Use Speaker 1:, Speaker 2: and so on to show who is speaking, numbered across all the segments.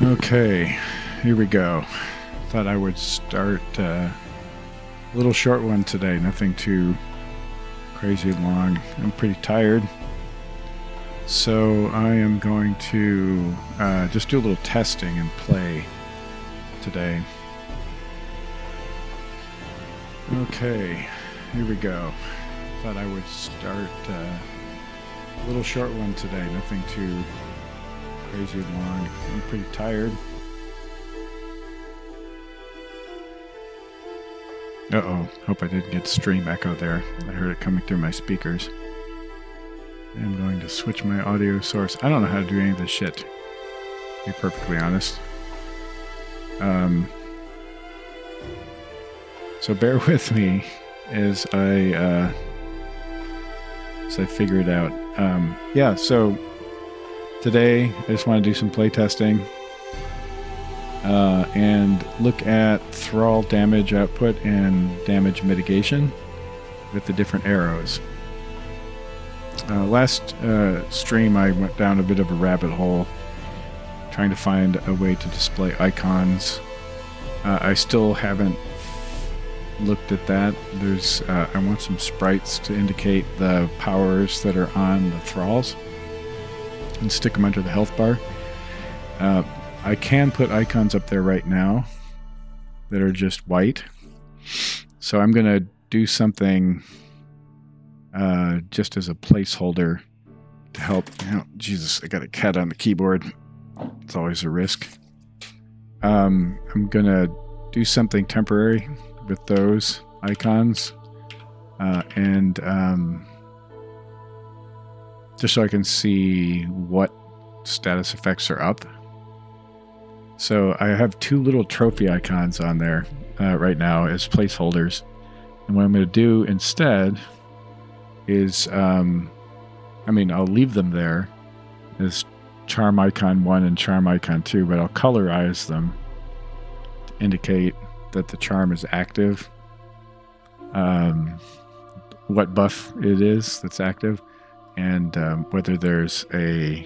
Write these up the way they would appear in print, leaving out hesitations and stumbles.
Speaker 1: Okay, here we go. Thought I would start a little short one today. Nothing too crazy long. I'm pretty tired. So I am going to just do a little testing and play today. Okay, here we go. Thought I would start a little short one today. Nothing too crazy long. I'm pretty tired. Uh-oh. Hope I didn't get stream echo there. I heard it coming through my speakers. I'm going to switch my audio source. I don't know how to do any of this shit, to be perfectly honest. So bear with me as I figure it out. Yeah, so today I just want to do some play testing and look at thrall damage output and damage mitigation with the different arrows. Last stream I went down a bit of a rabbit hole trying to find a way to display icons. I still haven't looked at that. There's I want some sprites to indicate the powers that are on the thralls and stick them under the health bar. I can put icons up there right now that are just white. So I'm going to do something just as a placeholder to help. Jesus, I got a cat on the keyboard. It's always a risk. I'm going to do something temporary with those icons and just so I can see what status effects are up. So I have two little trophy icons on there right now as placeholders. And what I'm going to do instead is, I'll leave them there as charm icon 1 and charm icon 2, but I'll colorize them to indicate that the charm is active, what buff it is that's active, and whether there's a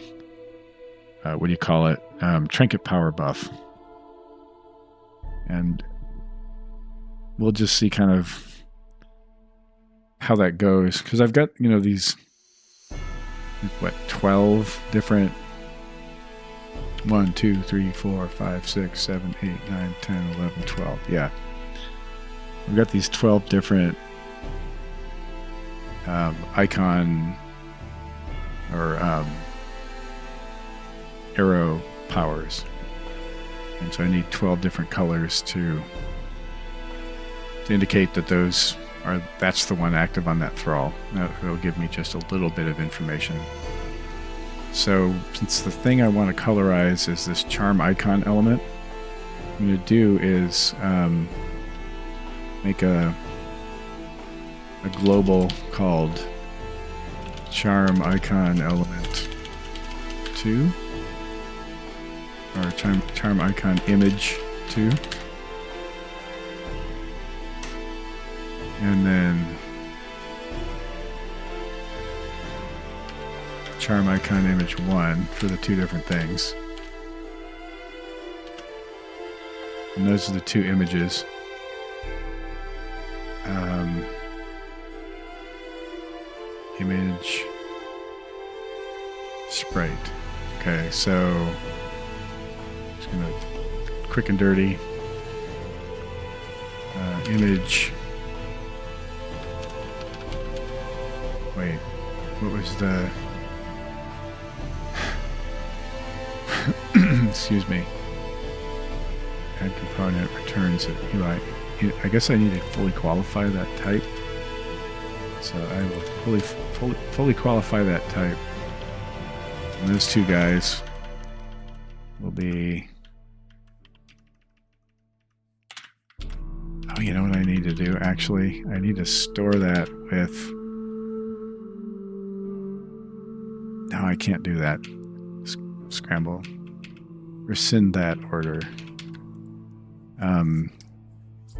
Speaker 1: trinket power buff. And we'll just see kind of how that goes, because I've got these 12 different 1, 2, 3, 4, 5, 6, 7, 8, 9, 10, 11, 12. Yeah. We've got these 12 different icon or arrow powers. And so I need 12 different colors to indicate that that's the one active on that thrall. It'll give me just a little bit of information. So since the thing I want to colorize is this charm icon element, what I'm going to do is make a global called charm icon element 2, or charm icon image 2, and then charm icon image 1 for the two different things. And those are the two images. Image sprite. Okay, so just gonna quick and dirty image. Wait, what was the excuse me. Add component returns at UI. I guess I need to fully qualify that type. So I will fully qualify that type. And those two guys will be. Oh, you know what I need to do? Actually, I need to store that with. No, I can't do that. Scramble. Rescind that order.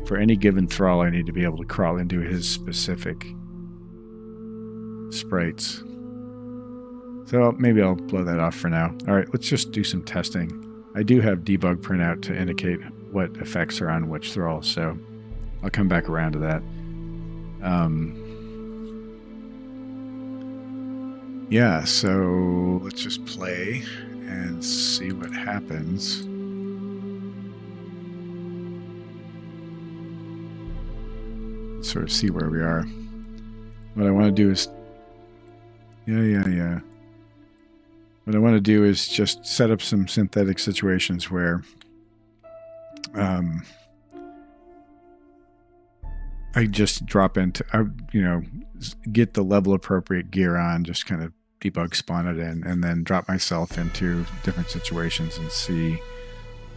Speaker 1: For any given thrall, I need to be able to crawl into his specific sprites. So maybe I'll blow that off for now. All right, let's just do some testing. I do have debug printout to indicate what effects are on which thrall, so I'll come back around to that. Yeah, so let's just play and see what happens. Sort of see where we are. What I want to do is... Yeah. What I want to do is just set up some synthetic situations where I just drop into, get the level appropriate gear on, just kind of debug spawn it in, and then drop myself into different situations and see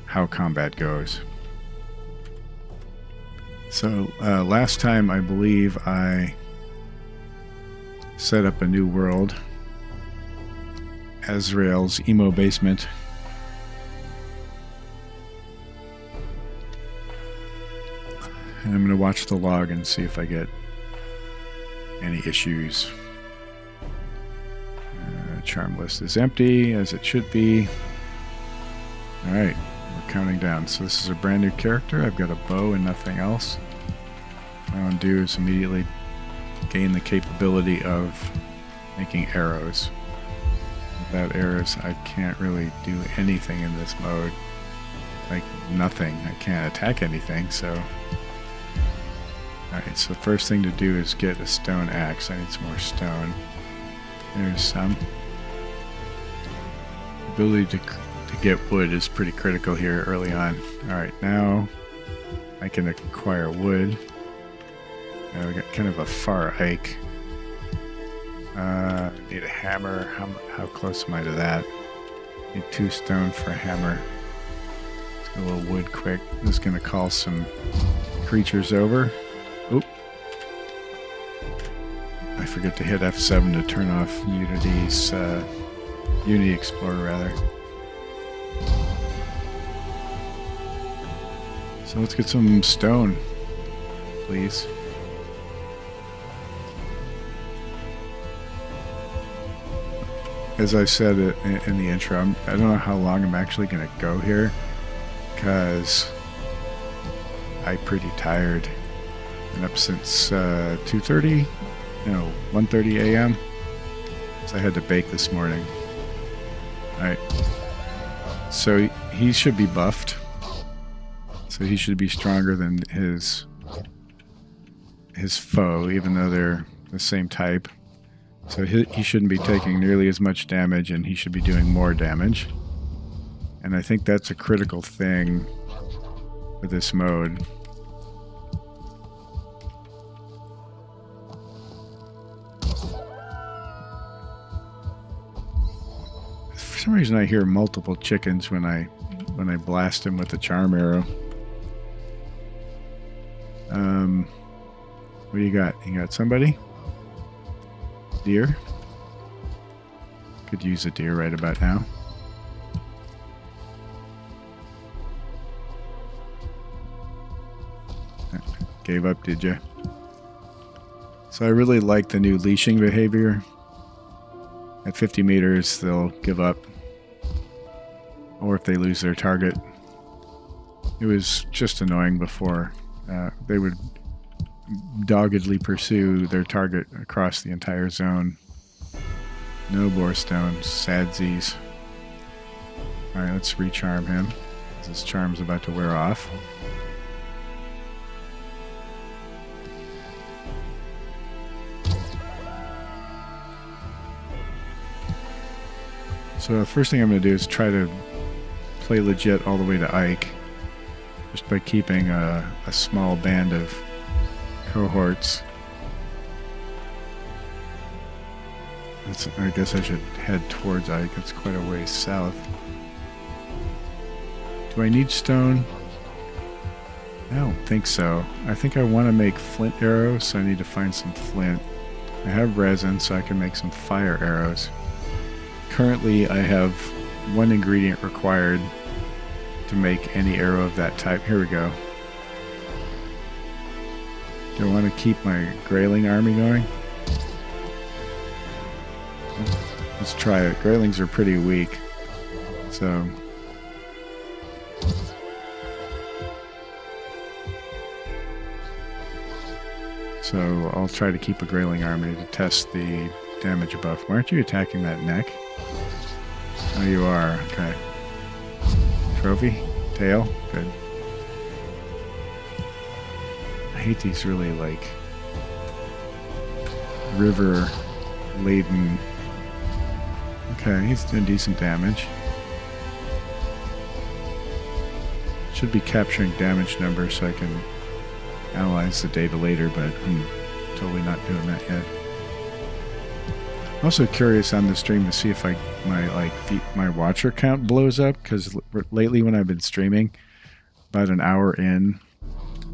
Speaker 1: how combat goes. So last time I believe I set up a new world, Azrael's Emo Basement. And I'm going to watch the log and see if I get any issues. Charm list is empty, as it should be. Alright, we're counting down. So this is a brand new character. I've got a bow and nothing else. What I want to do is immediately gain the capability of making arrows. Without arrows, I can't really do anything in this mode. Like, nothing. I can't attack anything, so... Alright, so the first thing to do is get a stone axe. I need some more stone. There's some. Ability to get wood is pretty critical here early on. Alright, now I can acquire wood. Now we got kind of a far hike. Need a hammer. How close am I to that? Need 2 stone for a hammer. Let's get a little wood quick. I'm just going to call some creatures over. Oop. I forget to hit F7 to turn off Unity's Unity Explorer rather. So let's get some stone, please. As I said in the intro, I don't know how long I'm actually going to go here because I'm pretty tired. Been up since 2:30, no, 1:30 a.m. So I had to bake this morning. Alright. So he should be buffed. So he should be stronger than his foe, even though they're the same type. So he shouldn't be taking nearly as much damage, and he should be doing more damage. And I think that's a critical thing for this mode. For some reason I hear multiple chickens when I blast him with the charm arrow. What do you got? You got somebody? Deer? Could use a deer right about now. Gave up, did you? So I really like the new leashing behavior. At 50 meters, they'll give up. Or if they lose their target. It was just annoying before. They would doggedly pursue their target across the entire zone. No borestones, sadsies. Alright, let's recharm him. His charm's about to wear off. So the first thing I'm going to do is try to play legit all the way to Ike. Just by keeping a small band of cohorts. I guess I should head towards Ike. It's quite a ways south. Do I need stone? I don't think so. I think I want to make flint arrows, so I need to find some flint. I have resin, so I can make some fire arrows. Currently, I have one ingredient required to make any arrow of that type. Here we go. Do I want to keep my Grayling army going? Let's try it. Graylings are pretty weak. So, So I'll try to keep a Grayling army to test the damage buff. Why aren't you attacking that neck? Oh, you are. Okay. Trophy? Tail? Good. I hate these really, like, river-laden... Okay, he's doing decent damage. Should be capturing damage numbers so I can analyze the data later, but I'm totally not doing that yet. I'm also curious on the stream to see if my watcher count blows up, because lately when I've been streaming, about an hour in,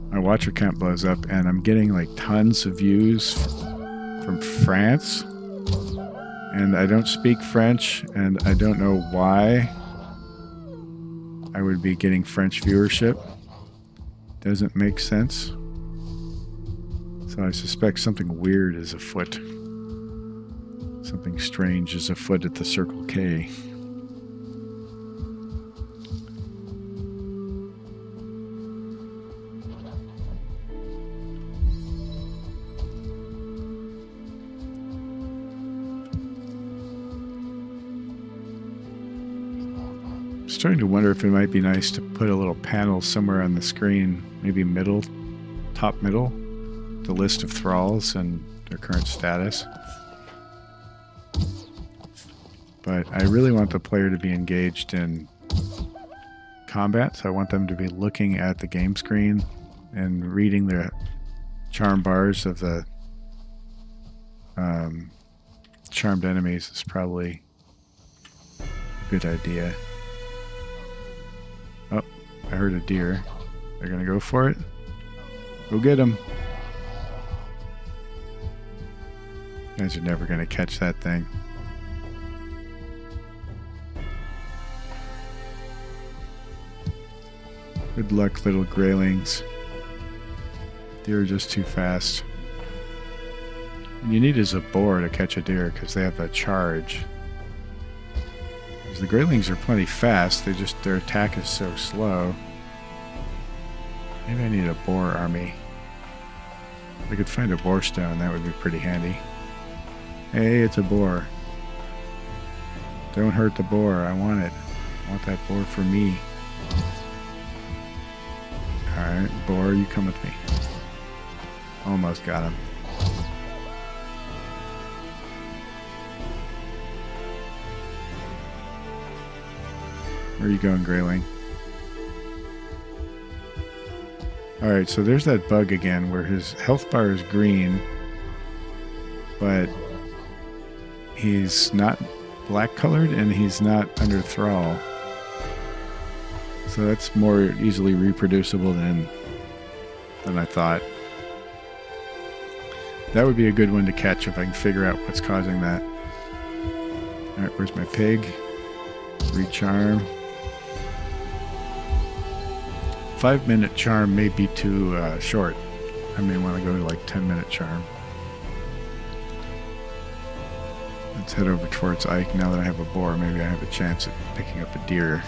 Speaker 1: my watcher count blows up, and I'm getting like tons of views from France, and I don't speak French, and I don't know why I would be getting French viewership. Doesn't make sense. So I suspect something weird is afoot. Something strange is afoot at the Circle K. I'm starting to wonder if it might be nice to put a little panel somewhere on the screen, maybe middle, top middle, the list of thralls and their current status. But I really want the player to be engaged in combat, so I want them to be looking at the game screen and reading the charm bars of the charmed enemies is probably a good idea. Oh, I heard a deer. They're gonna go for it. Go get him. You guys are never gonna catch that thing. Good luck, little graylings. Deer are just too fast. What you need is a boar to catch a deer because they have a charge. Because the graylings are plenty fast, their attack is so slow. Maybe I need a boar army. If I could find a boar stone, that would be pretty handy. Hey, it's a boar. Don't hurt the boar. I want it. I want that boar for me. Alright, boar, you come with me. Almost got him. Where are you going, Grayling? Alright, so there's that bug again where his health bar is green, but he's not black colored and he's not under thrall. So that's more easily reproducible than I thought. That would be a good one to catch if I can figure out what's causing that. Alright, where's my pig? Recharm. 5-minute charm may be too short. I may want to go to like 10-minute charm. Let's head over towards Ike now that I have a boar. Maybe I have a chance at picking up a deer.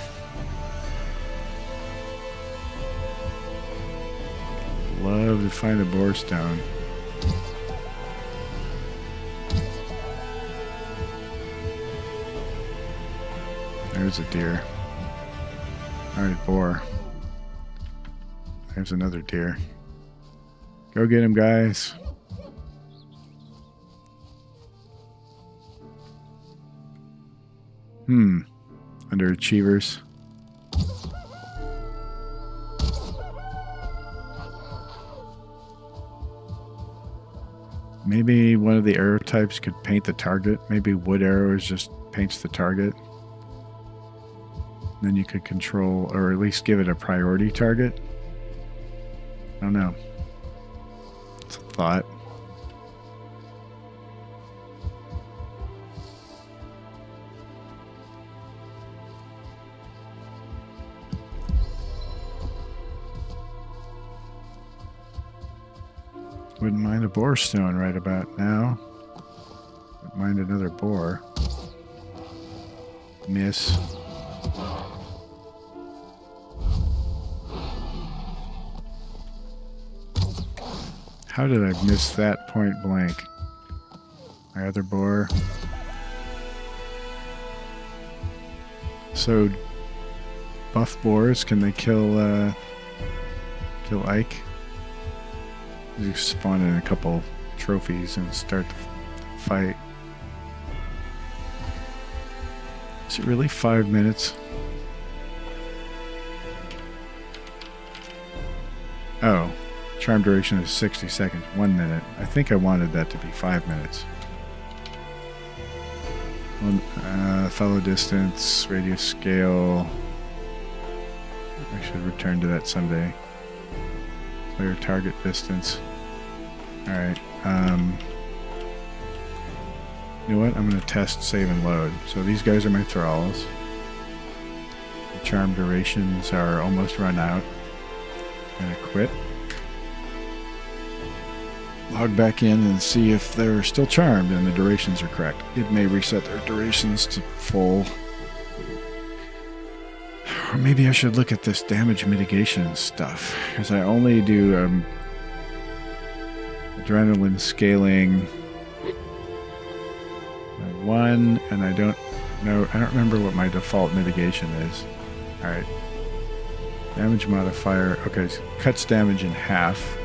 Speaker 1: Love to find a boar stone. There's a deer. Alright, boar. There's another deer. Go get him, guys. Underachievers. Maybe one of the arrow types could paint the target. Maybe wood arrows just paints the target. Then you could control, or at least give it a priority target. I don't know. It's a thought. Wouldn't mind a boar stone right about now. Wouldn't mind another boar. Miss. How did I miss that point blank? My other boar. So, buff boars, can they kill Ike? You spawn in a couple trophies and start the fight. Is it really 5 minutes? Oh, charm duration is 60 seconds, 1 minute. I think I wanted that to be 5 minutes. Follow distance, radius scale. I should return to that someday. Player target distance. Alright, you know what? I'm going to test save and load. So these guys are my thralls. The charm durations are almost run out. I'm going to quit. Log back in and see if they're still charmed and the durations are correct. It may reset their durations to full. Or maybe I should look at this damage mitigation stuff, because I only do adrenaline scaling 1, and I don't remember what my default mitigation is. Alright. Damage modifier, okay, so cuts damage in half.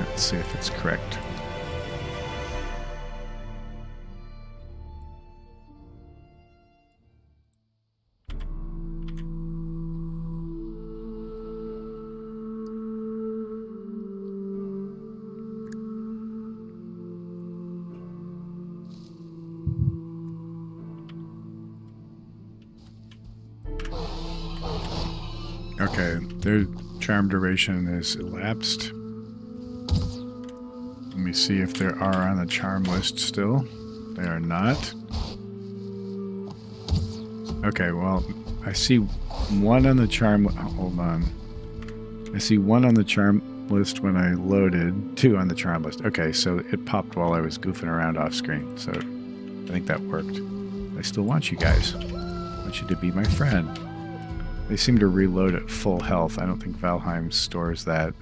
Speaker 1: Let's see if it's correct. Okay, their charm duration is elapsed. Let me see if they are on the charm list still. They are not. Okay, well, I see one on the charm... Hold on. I see one on the charm list when I loaded, 2 on the charm list. Okay, so it popped while I was goofing around off screen, so I think that worked. I still want you guys. I want you to be my friend. They seem to reload at full health. I don't think Valheim stores that.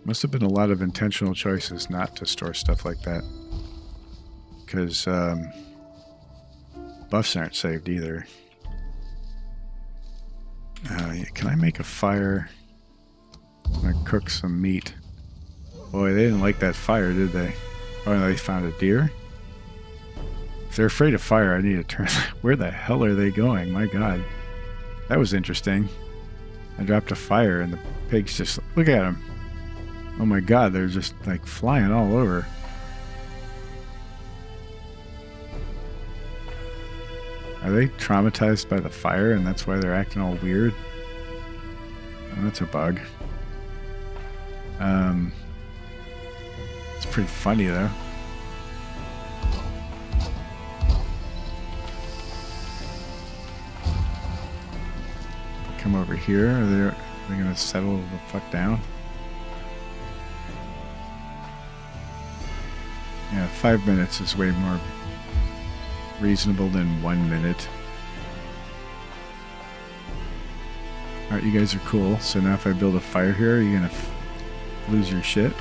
Speaker 1: Must have been a lot of intentional choices not to store stuff like that. Because buffs aren't saved either. Can I make a fire? I'm gonna cook some meat. Boy, they didn't like that fire, did they? Oh, they found a deer? If they're afraid of fire, I need to turn... Where the hell are they going? My god. That was interesting. I dropped a fire and the pigs just... Look at them. Oh my god, they're just like flying all over. Are they traumatized by the fire and that's why they're acting all weird? Oh, that's a bug. It's pretty funny though. Come over here. Are they gonna settle the fuck down? Yeah, 5 minutes is way more reasonable than 1 minute. Alright, you guys are cool. So now if I build a fire here, are you gonna lose your shit?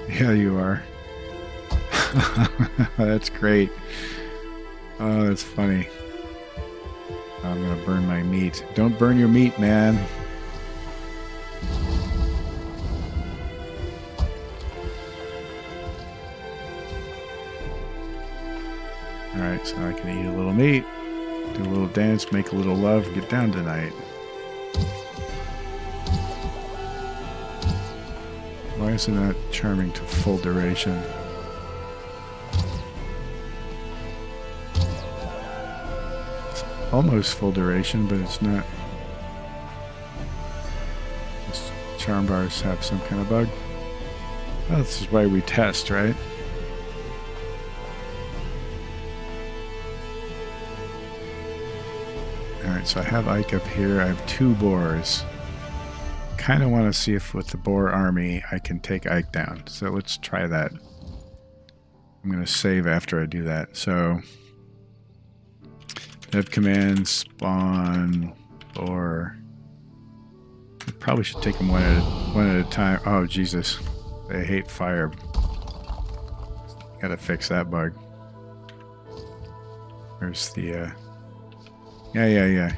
Speaker 1: Yeah, you are. That's great. Oh, that's funny. I'm gonna burn my meat. Don't burn your meat, man. Alright, so I can eat a little meat, do a little dance, make a little love, get down tonight. Why is it not charming to full duration? Almost full duration, but it's not. This charm bars have some kind of bug. Oh, this is why we test, right? Alright, so I have Ike up here. I have 2 boars. Kind of want to see if with the boar army I can take Ike down. So let's try that. I'm going to save after I do that. So, dev command, spawn, boar. I probably should take them one at a time. Oh, Jesus. They hate fire. Gotta fix that bug. Where's the, Yeah.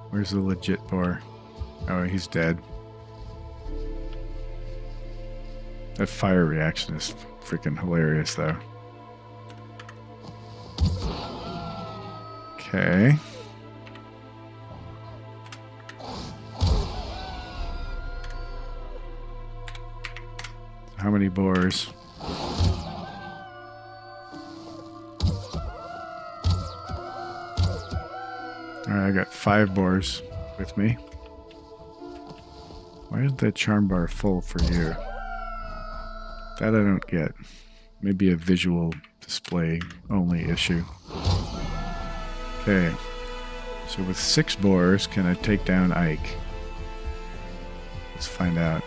Speaker 1: Where's the legit boar? Oh, he's dead. That fire reaction is freaking hilarious, though. Okay. How many boars? Alright, I got 5 boars with me. Why is that charm bar full for you? That I don't get. Maybe a visual display only issue. Okay. So with 6 boars, can I take down Ike? Let's find out.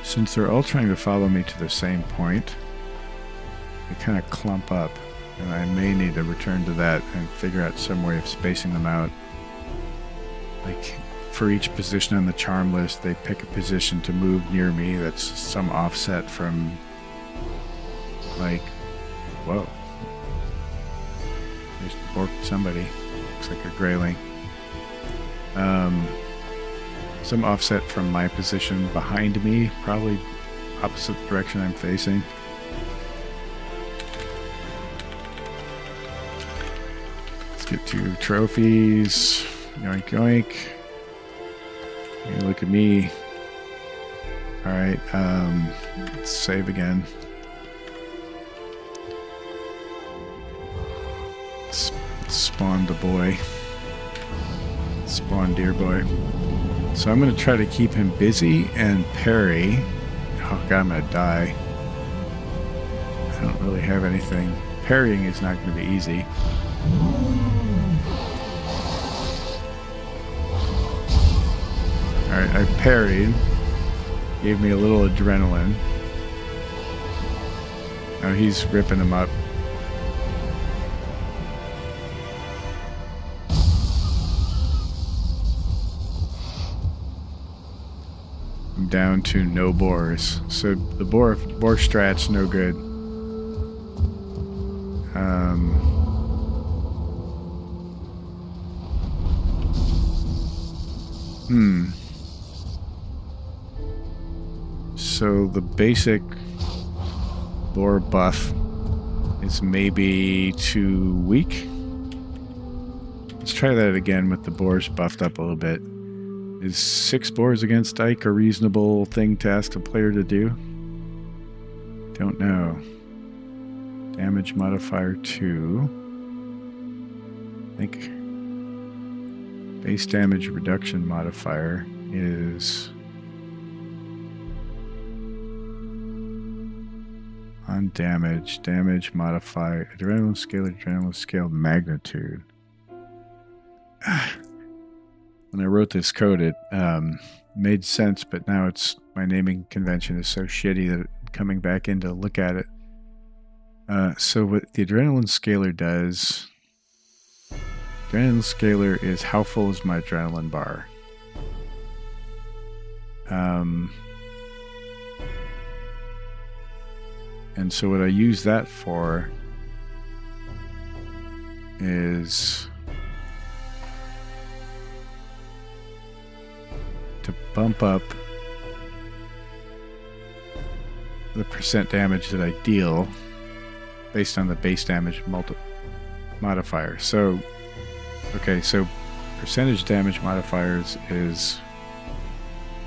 Speaker 1: Since they're all trying to follow me to the same point, they kind of clump up, and I may need to return to that and figure out some way of spacing them out. Like, for each position on the charm list, they pick a position to move near me that's some offset from, like, whoa. Just borked somebody. Looks like a grayling. Some offset from my position behind me, probably opposite direction I'm facing. Let's get to trophies. Yoink, yoink. Hey, look at me. Alright, let's save again. Spawn the boy. Spawn deer boy. So I'm going to try to keep him busy and parry. Oh god, I'm going to die. I don't really have anything. Parrying is not going to be easy. Alright, I parried. Gave me a little adrenaline. Now he's ripping him up. Down to no boars. So the boar strat's no good. So the basic boar buff is maybe too weak. Let's try that again with the boars buffed up a little bit. Is 6 boars against Ike a reasonable thing to ask a player to do? Don't know. Damage modifier 2. I think base damage reduction modifier is on damage modifier, adrenaline scale magnitude. When I wrote this code, it made sense, but now it's my naming convention is so shitty that coming back in to look at it. So what the adrenaline scaler does, adrenaline scaler is how full is my adrenaline bar. And so what I use that for is to bump up the percent damage that I deal based on the base damage modifier. So, okay, so percentage damage modifiers is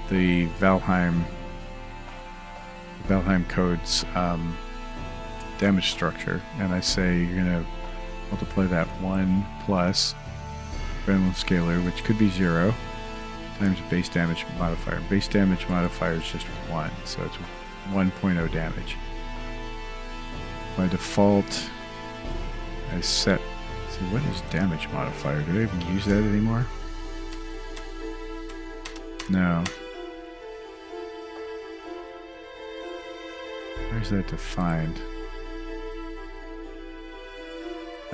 Speaker 1: the Valheim code's damage structure, and I say you're gonna multiply that 1 plus adrenaline scalar, which could be 0, times base damage modifier. Base damage modifier is just 1, so it's 1.0 damage. By default, I set... So what is damage modifier? Do I even use that anymore? No. Where's that defined?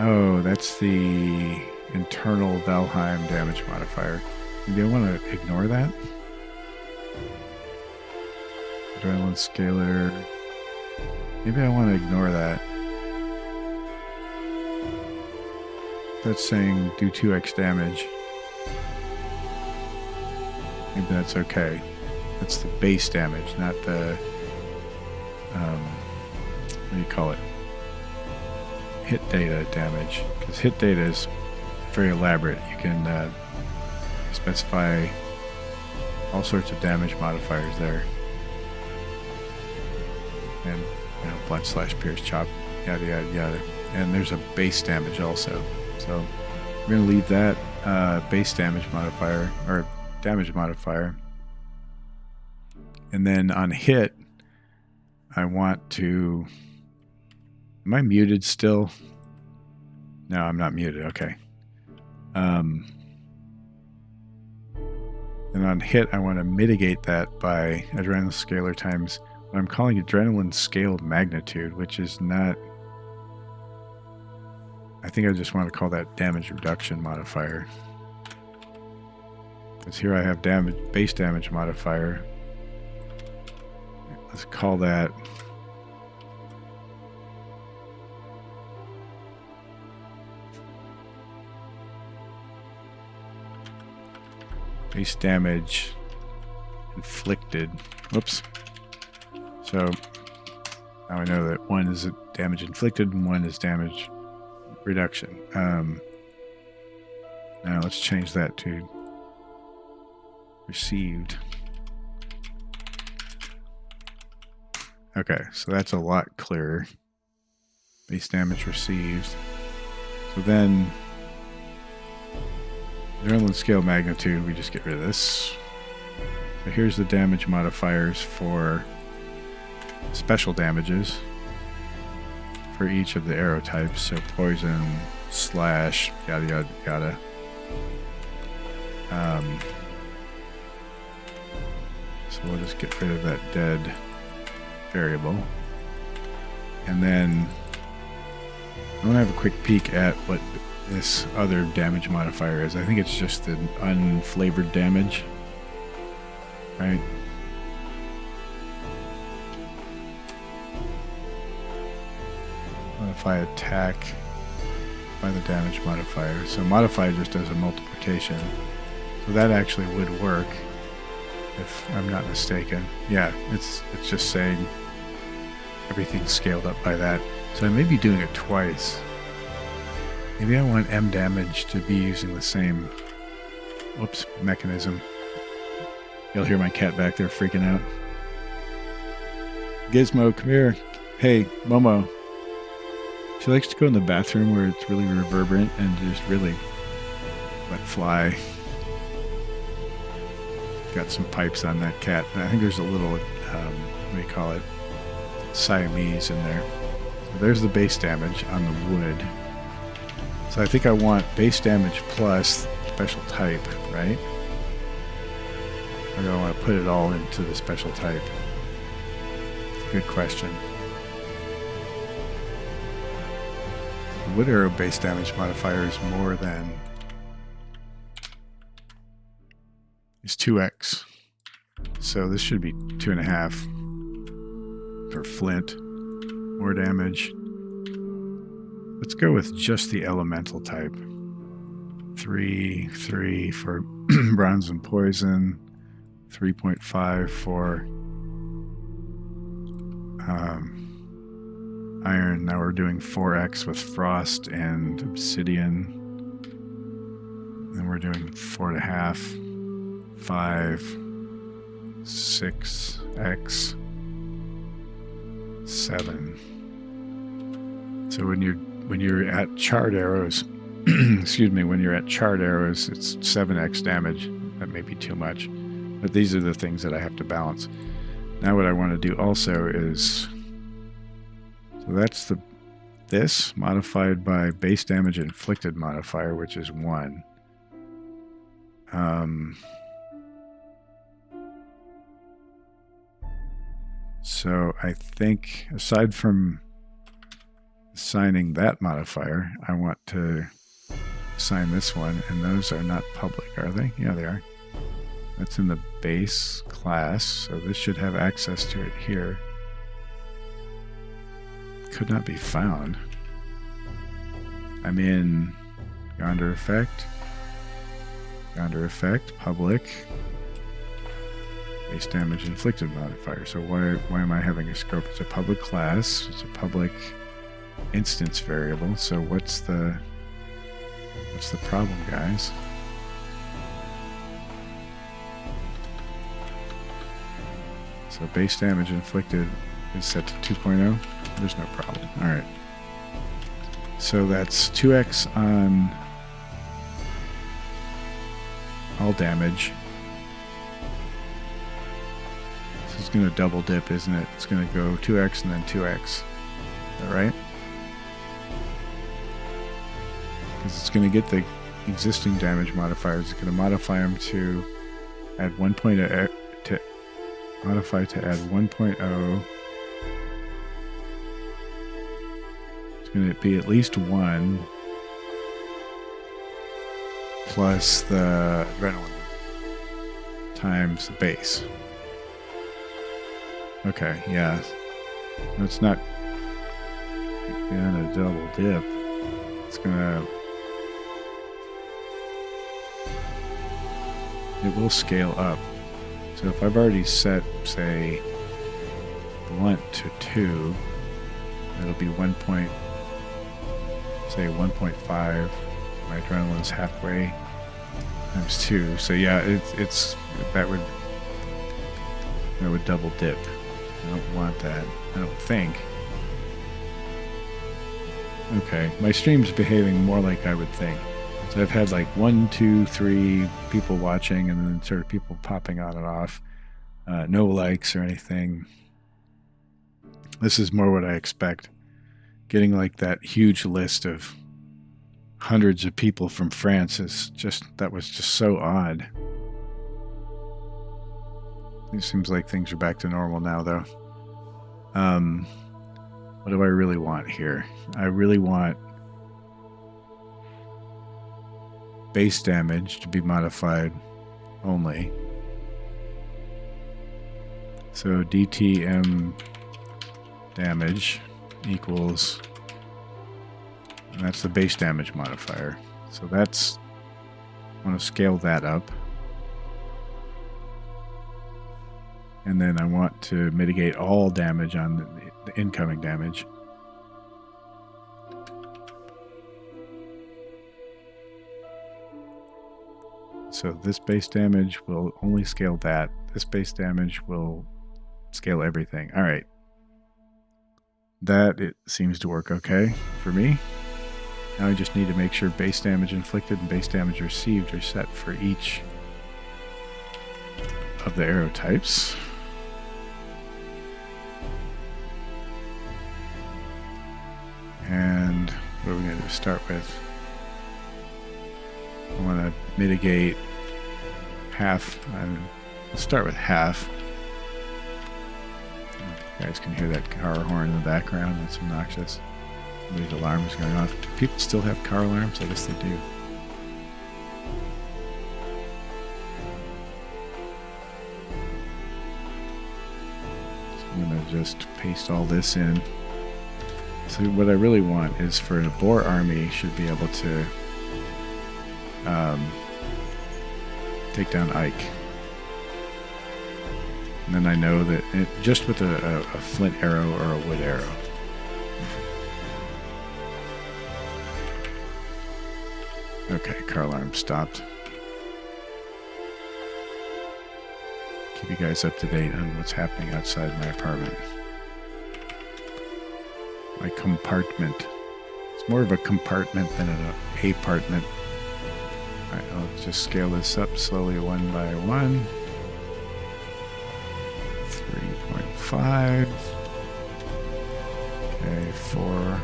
Speaker 1: Oh, that's the internal Valheim damage modifier. Maybe I want to ignore that? Adrenaline scalar. Maybe I want to ignore that. That's saying do 2x damage. Maybe that's okay. That's the base damage, not the... what do you call it? Hit data damage. Because hit data is very elaborate. You can specify all sorts of damage modifiers there. And, you know, blunt, slash, pierce, chop, yada, yada, yada. And there's a base damage also. So we're going to leave that base damage modifier, or damage modifier. And then on hit, I want to... Am I muted still? No, I'm not muted. Okay. And on hit, I want to mitigate that by adrenaline scalar times what I'm calling adrenaline scaled magnitude, which is not... I think I just want to call that damage reduction modifier. Because here I have base damage modifier. Let's call that... base damage inflicted. Whoops. So now I know that 1 is damage inflicted and 1 is damage reduction. Now let's change that to received. Okay, so that's a lot clearer. Base damage received. So then adrenaline scale magnitude, we just get rid of this. So here's the damage modifiers for special damages for each of the arrow types. So poison, slash, yada yada yada. So we'll just get rid of that dead variable. And then I want to have a quick peek at what this other damage modifier is. I think it's just the unflavored damage, right? Modify attack by the damage modifier. So modify just does a multiplication. So that actually would work if I'm not mistaken. Yeah, it's just saying everything's scaled up by that. So I may be doing it twice. Maybe I want M damage to be using the same, whoops, mechanism. You'll hear my cat back there freaking out. Gizmo, come here. Hey, Momo. She likes to go in the bathroom where it's really reverberant and just really let fly. Got some pipes on that cat. I think there's a little, what do you call it, Siamese in there. So there's the base damage on the wood. So I think I want base damage plus special type, right? Or do I want to put it all into the special type? Good question. The wood arrow base damage modifier is more than... is 2x. So this should be 2.5 for flint. More damage. Let's go with just the elemental type. 3 for bronze and poison. 3.5 for iron. Now we're doing 4x with frost and obsidian. Then we're doing 4.5, 5, 6x, 7. So when you're when you're at charred arrows, excuse me, when you're at charred arrows, it's 7x damage. That may be too much, but these are the things that I have to balance. Now what I want to do also is, so that's this modified by base damage inflicted modifier, which is 1. So I think aside from assigning that modifier, I want to assign this one, and those are not public, are they? Yeah, they are. That's in the base class, so this should have access to it here. Could not be found. I'm in Yonder Effect, public, base damage inflicted modifier. So why am I having a scope? It's a public class, it's a public instance variable, so what's the problem, guys? So base damage inflicted is set to 2.0. There's no problem. Alright. So that's 2x on all damage. This is going to double dip, isn't it? It's going to go 2x and then 2x. Is that right? Because it's going to get the existing damage modifiers. It's going to modify them to add 1.0 to modify to add 1.0. It's going to be at least 1 plus the adrenaline times the base. Okay, yeah. It's not gonna double dip. It's gonna... It will scale up. So if I've already set, say, blunt to 2, it'll be 1.5. My adrenaline's halfway times 2. So yeah, it's that would double dip. I don't want that. I don't think. Okay, my stream's behaving more like I would think. So I've had like 1, 2, 3 people watching, and then sort of people popping on and off. No likes or anything. This is more what I expect. Getting like that huge list of hundreds of people from France is just, that was just so odd. It seems like things are back to normal now, though. What do I really want here? I really want base damage to be modified only. So DTM damage equals, and that's the base damage modifier. So that's, I want to scale that up. And then I want to mitigate all damage on the incoming damage. So this base damage will only scale that. This base damage will scale everything. All right. That, it seems to work okay for me. Now I just need to make sure base damage inflicted and base damage received are set for each of the arrow types. And what are we going to start with? I want to mitigate half. Let's start with half. You guys can hear that car horn in the background. That's obnoxious. Somebody's alarm is going off. Do people still have car alarms? I guess they do. So I'm going to just paste all this in. So what I really want is for a Boar army should be able to take down Ike. And then I know that just with a flint arrow or a wood arrow. Okay, car alarm stopped. Keep you guys up to date on what's happening outside my apartment. My compartment. It's more of a compartment than an apartment. All right, I'll just scale this up slowly one by one. 3.5. Okay, 4.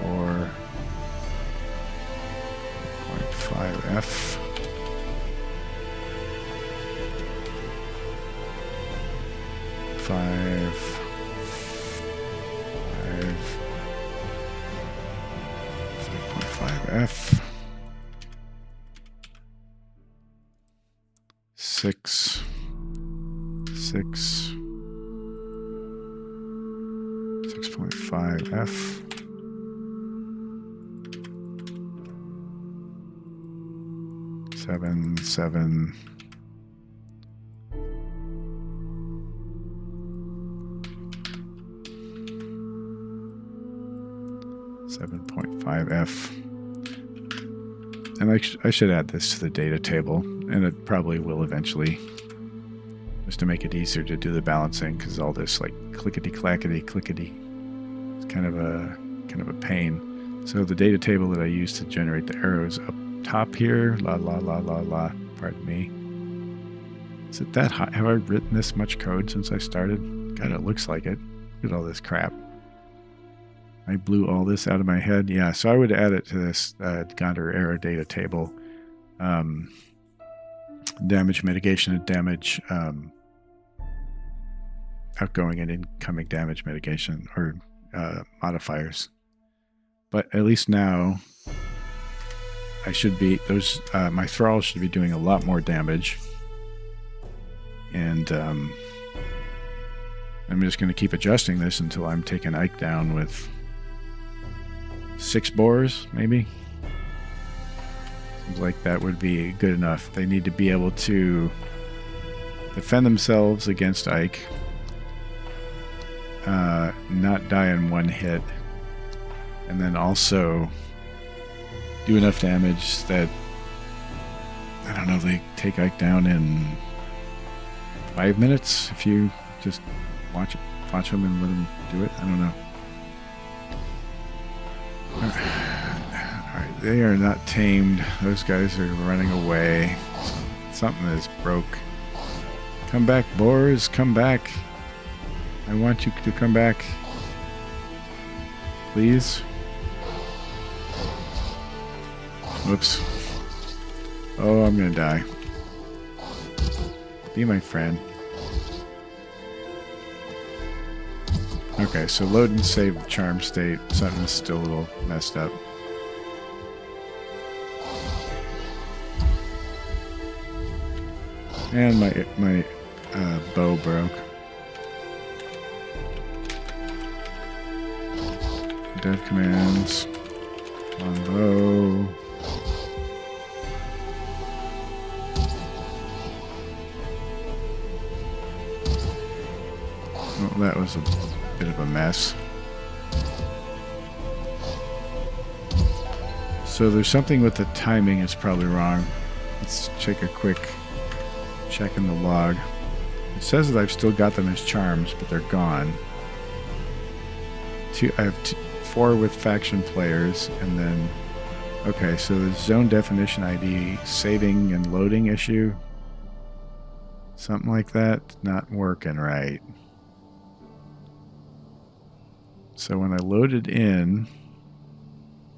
Speaker 1: 4.5F. 5.5F. 6. 6.5F. 7. 7.5F. And I should add this to the data table, and it probably will eventually, just to make it easier to do the balancing, because all this like clickety-clackety, clickety, it's kind of a pain. So the data table that I use to generate the arrows up top here, pardon me. Is it that high? Have I written this much code since I started? God, it looks like it. Look at all this crap. I blew all this out of my head. Yeah, so I would add it to this Gondor era data table. Damage mitigation and damage outgoing and incoming damage mitigation, or modifiers. But at least now I should be, my thralls should be doing a lot more damage. And I'm just going to keep adjusting this until I'm taking Ike down with 6 boars, maybe. Seems like that would be good enough. They need to be able to defend themselves against Ike, not die in one hit, and then also do enough damage that, I don't know, they take Ike down in 5 minutes if you just watch them and let them do it. I don't know. Alright, they are not tamed. Those guys are running away. Something is broke. Come back, boars, come back. I want you to come back. Please. Whoops. Oh, I'm gonna die. Be my friend. Okay, so load and save the charm state. Something's still a little messed up. And my bow broke. Dev commands on bow. Well, that was a bit of a mess. So there's something with the timing is probably wrong. Let's take a quick check in the log. It says that I've still got them as charms, but they're gone. I have 4 with faction players, and then okay, so the zone definition ID saving and loading issue, something like that, not working right. So when I loaded in,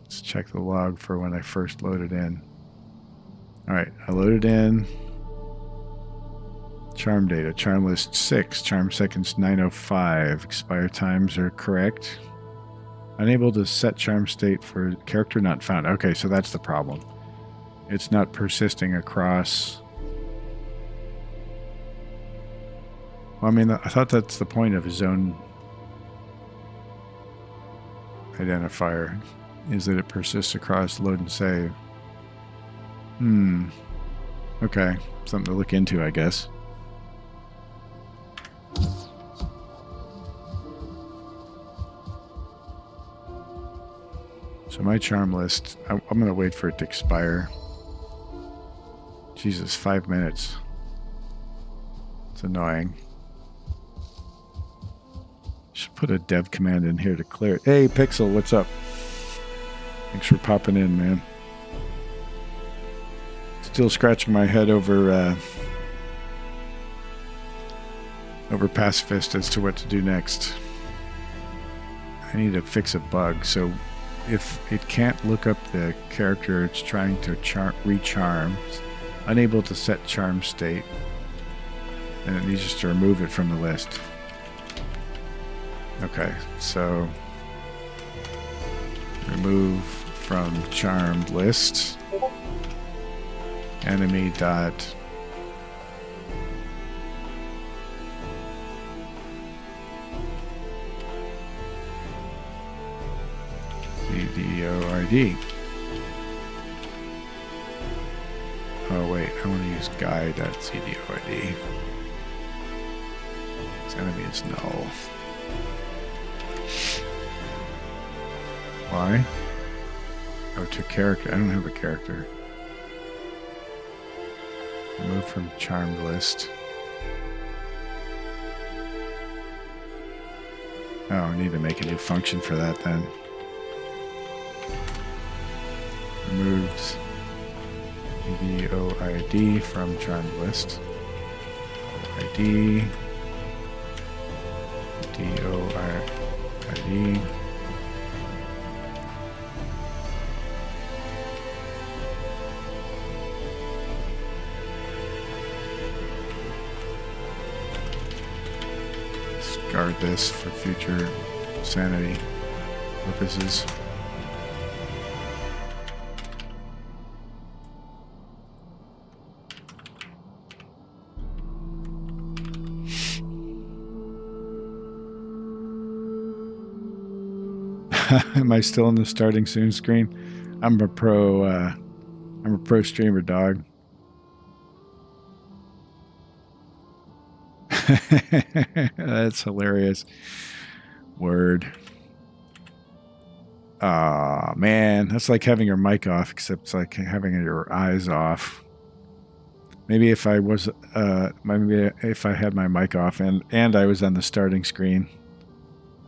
Speaker 1: let's check the log for when I first loaded in. All right, I loaded in. Charm data, charm list 6, charm seconds 905, expire times are correct. Unable to set charm state for character not found. Okay, so that's the problem. It's not persisting across. Well, I mean, I thought that's the point of a zone identifier, is that it persists across load and save. Okay, something to look into, I guess. So my charm list, I'm going to wait for it to expire. Jesus, 5 minutes. It's annoying. Should put a dev command in here to clear it. Hey, Pixel, what's up? Thanks for popping in, man. Still scratching my head over Pacifist as to what to do next. I need to fix a bug. So if it can't look up the character it's trying to recharm, unable to set charm state, then it needs just to remove it from the list. Okay, so remove from charmed list enemy dot CDOID. Oh wait, I want to use guy.cdoid. This enemy is null. Why? Oh, to character. I don't have a character. Remove from charmed list. Oh, I need to make a new function for that then. Removes CDOID from charmed list. ID. DOID. Guard this for future sanity purposes. Am I still in the starting soon screen? I'm a pro streamer, dog. That's hilarious. Word. Aw, man. That's like having your mic off, except it's like having your eyes off. Maybe if I was, maybe if I had my mic off and I was on the starting screen,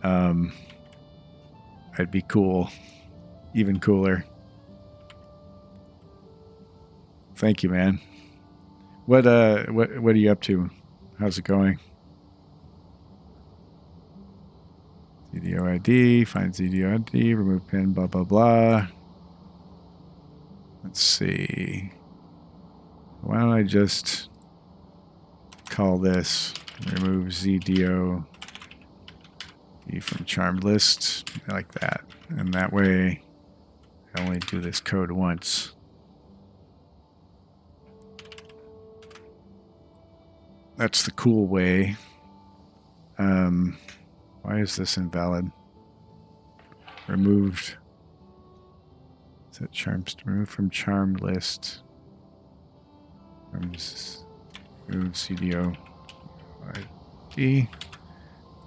Speaker 1: I'd be cool. Even cooler. Thank you, man. What are you up to? How's it going? ZDOID, find ZDOID, remove pin, blah, blah, blah. Let's see. Why don't I just call this remove ZDOID from charmed list, like that. And that way I only do this code once. That's the cool way. Why is this invalid? Removed. Set charms removed from charmed list. Remove CDO ID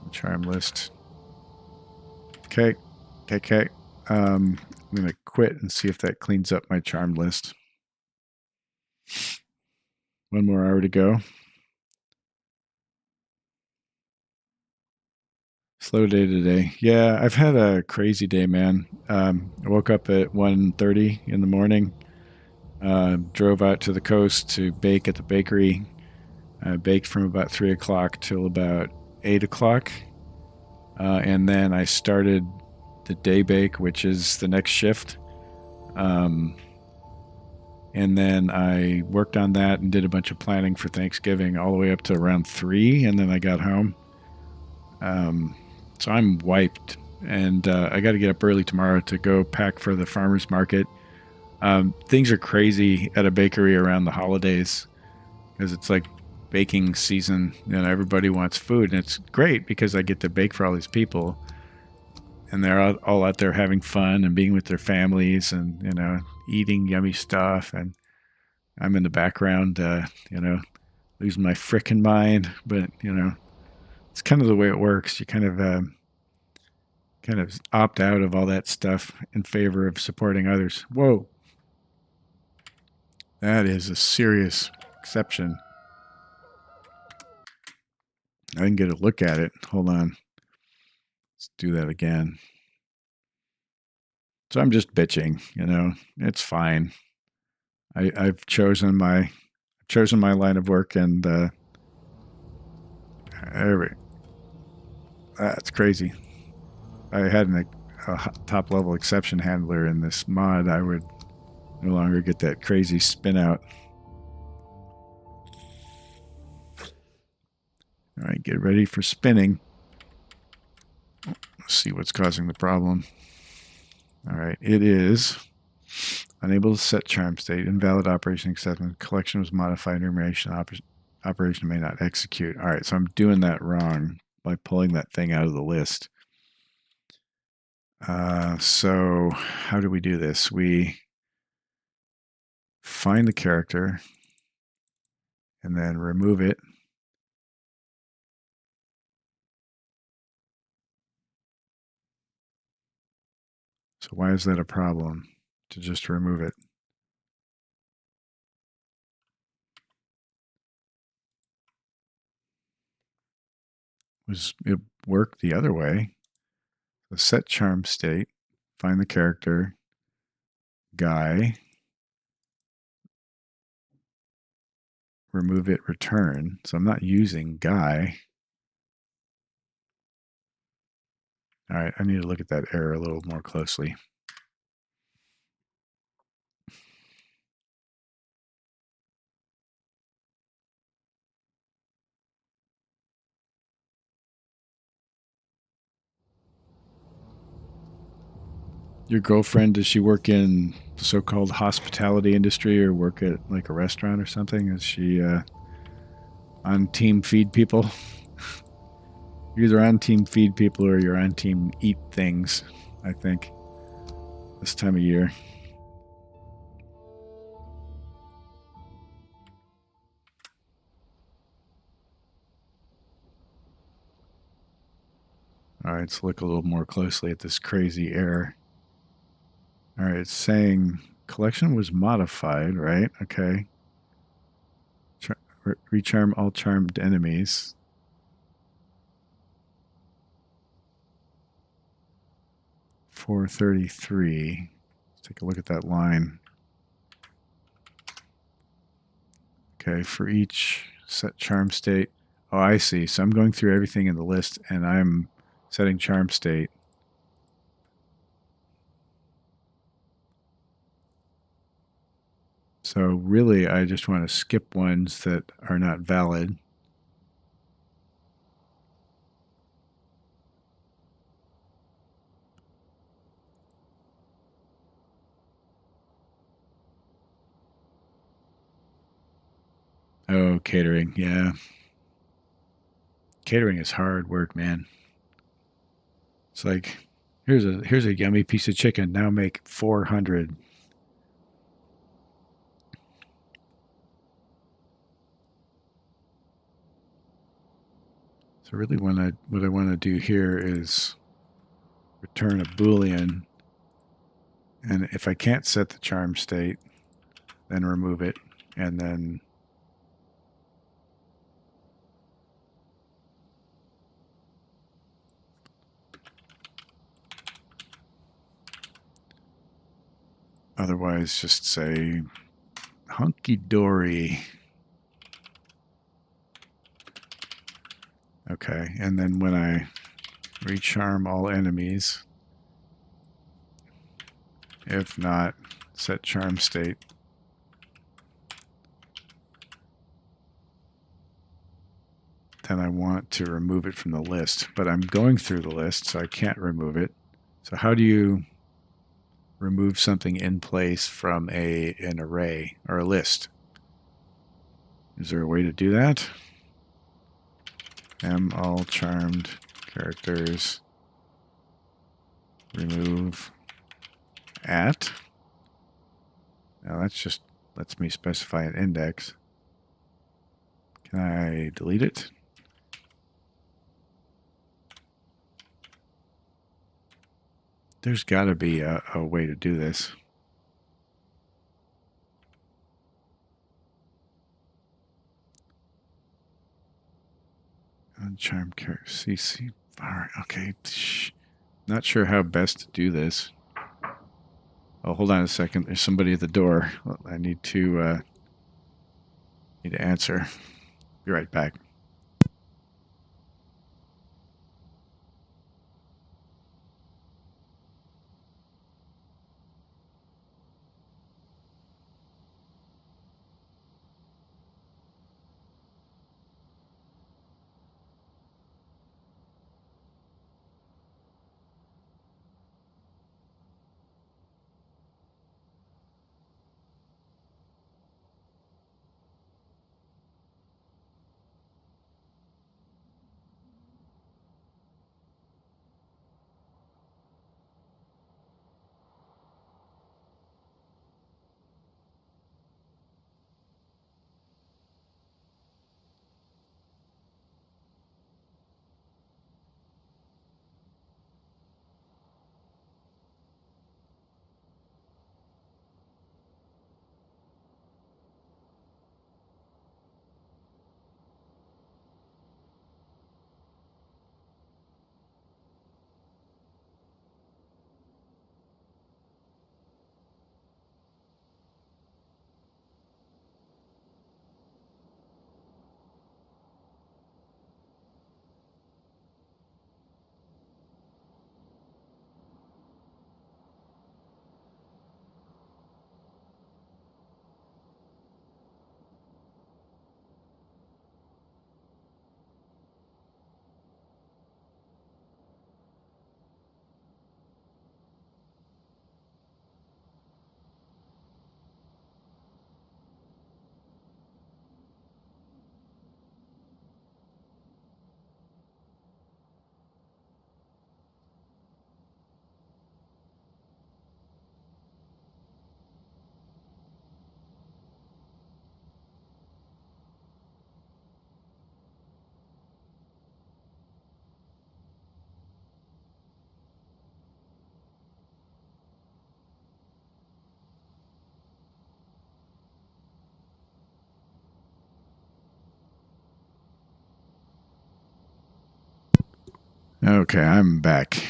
Speaker 1: from charm list. Okay. I'm gonna quit and see if that cleans up my charm list. One more hour to go. Slow day today. Yeah, I've had a crazy day, man. I woke up at 1:30 in the morning, drove out to the coast to bake at the bakery. I baked from about 3 o'clock till about 8 o'clock. And then I started the day bake, which is the next shift. And then I worked on that and did a bunch of planning for Thanksgiving all the way up to around 3, and then I got home. So I'm wiped, and I got to get up early tomorrow to go pack for the farmer's market. Things are crazy at a bakery around the holidays because it's like baking season, and everybody wants food, and it's great because I get to bake for all these people, and they're all out there having fun and being with their families and, you know, eating yummy stuff, and I'm in the background, you know, losing my frickin' mind, but, you know, it's kind of the way it works. You kind of opt out of all that stuff in favor of supporting others. Whoa. That is a serious exception. I didn't get a look at it. Hold on. Let's do that again. So I'm just bitching, you know. It's fine. I've chosen my line of work, and that's crazy. I had a top level exception handler in this mod, I would no longer get that crazy spin out. All right, get ready for spinning. Let's see what's causing the problem. All right, it is unable to set charm state, invalid operation acceptance, collection was modified, information operation may not execute. All right, so I'm doing that wrong by pulling that thing out of the list. So how do we do this? We find the character and then remove it. So why is that a problem to just remove it? It worked the other way. So set charm state, find the character, guy, remove it, return. So I'm not using guy. All right, I need to look at that error a little more closely. Your girlfriend, does she work in the so-called hospitality industry or work at like a restaurant or something? Is she on team feed people? You're either on team feed people or you're on team eat things, I think, this time of year. All right, let's look a little more closely at this crazy error. All right, it's saying collection was modified, right? Okay. Recharm all charmed enemies. $433. Let's take a look at that line. Okay, for each set charm state. Oh, I see. So I'm going through everything in the list and I'm setting charm state. So really, I just want to skip ones that are not valid. Oh, catering. Yeah. Catering is hard work, man. It's like, here's a yummy piece of chicken. Now make 400. So really what I want to do here is return a Boolean. And if I can't set the charm state, then remove it. And then otherwise just say hunky dory. Okay, and then when I recharm all enemies, if not set charm state, then I want to remove it from the list. But I'm going through the list, so I can't remove it. So how do you remove something in place from an array or a list? Is there a way to do that? All charmed characters remove at. Now that's just lets me specify an index. Can I delete it? There's got to be a way to do this. Uncharmed character CC. All right, okay. Not sure how best to do this. Oh, hold on a second. There's somebody at the door. I need to answer. Be right back. Okay, I'm back.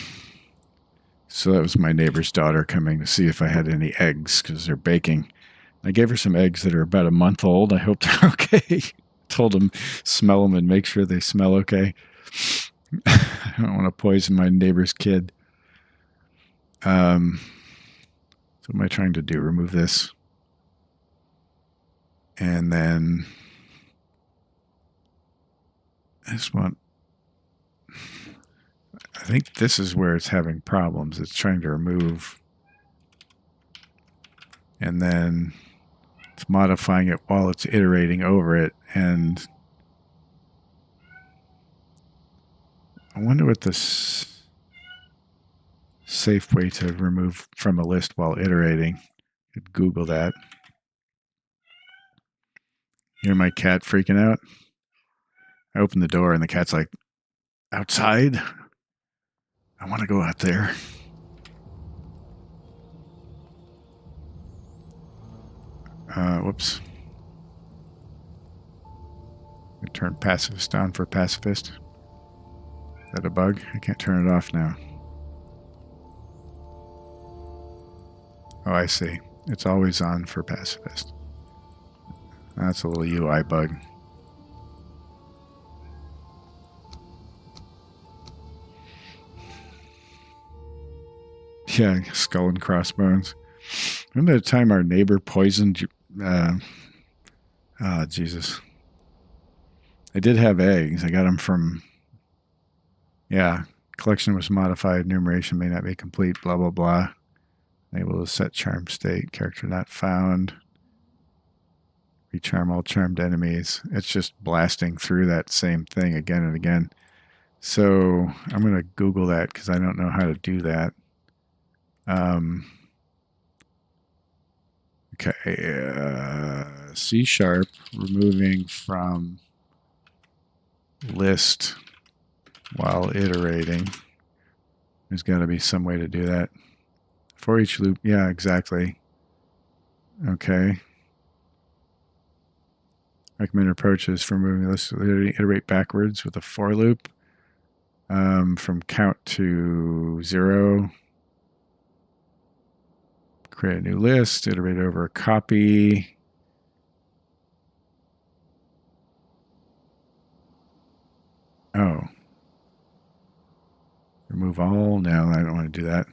Speaker 1: So that was my neighbor's daughter coming to see if I had any eggs because they're baking. I gave her some eggs that are about a month old. I hope they're okay. Told them smell them and make sure they smell okay. I don't want to poison my neighbor's kid. So what am I trying to do? Remove this. And then I just want... I think this is where it's having problems. It's trying to remove. And then it's modifying it while it's iterating over it. And I wonder what this safe way to remove from a list while iterating. Could Google that. Hear my cat freaking out? I open the door and the cat's like, outside? I want to go out there. Whoops. I turn Pacifist on for Pacifist. Is that a bug? I can't turn it off now. Oh, I see. It's always on for Pacifist. That's a little UI bug. Yeah, skull and crossbones. Remember the time our neighbor poisoned... Jesus. I did have eggs. I got them from... Yeah, collection was modified. Enumeration may not be complete. Blah, blah, blah. Able to set charm state. Character not found. Recharm all charmed enemies. It's just blasting through that same thing again and again. So I'm going to Google that because I don't know how to do that. Okay, C# removing from list while iterating. There's got to be some way to do that. For each loop, yeah, exactly. Okay. Recommended approaches for moving the list. Iterate backwards with a for loop from count to 0. create a new list, iterate over a copy. Oh. Remove all. No, I don't want to do that.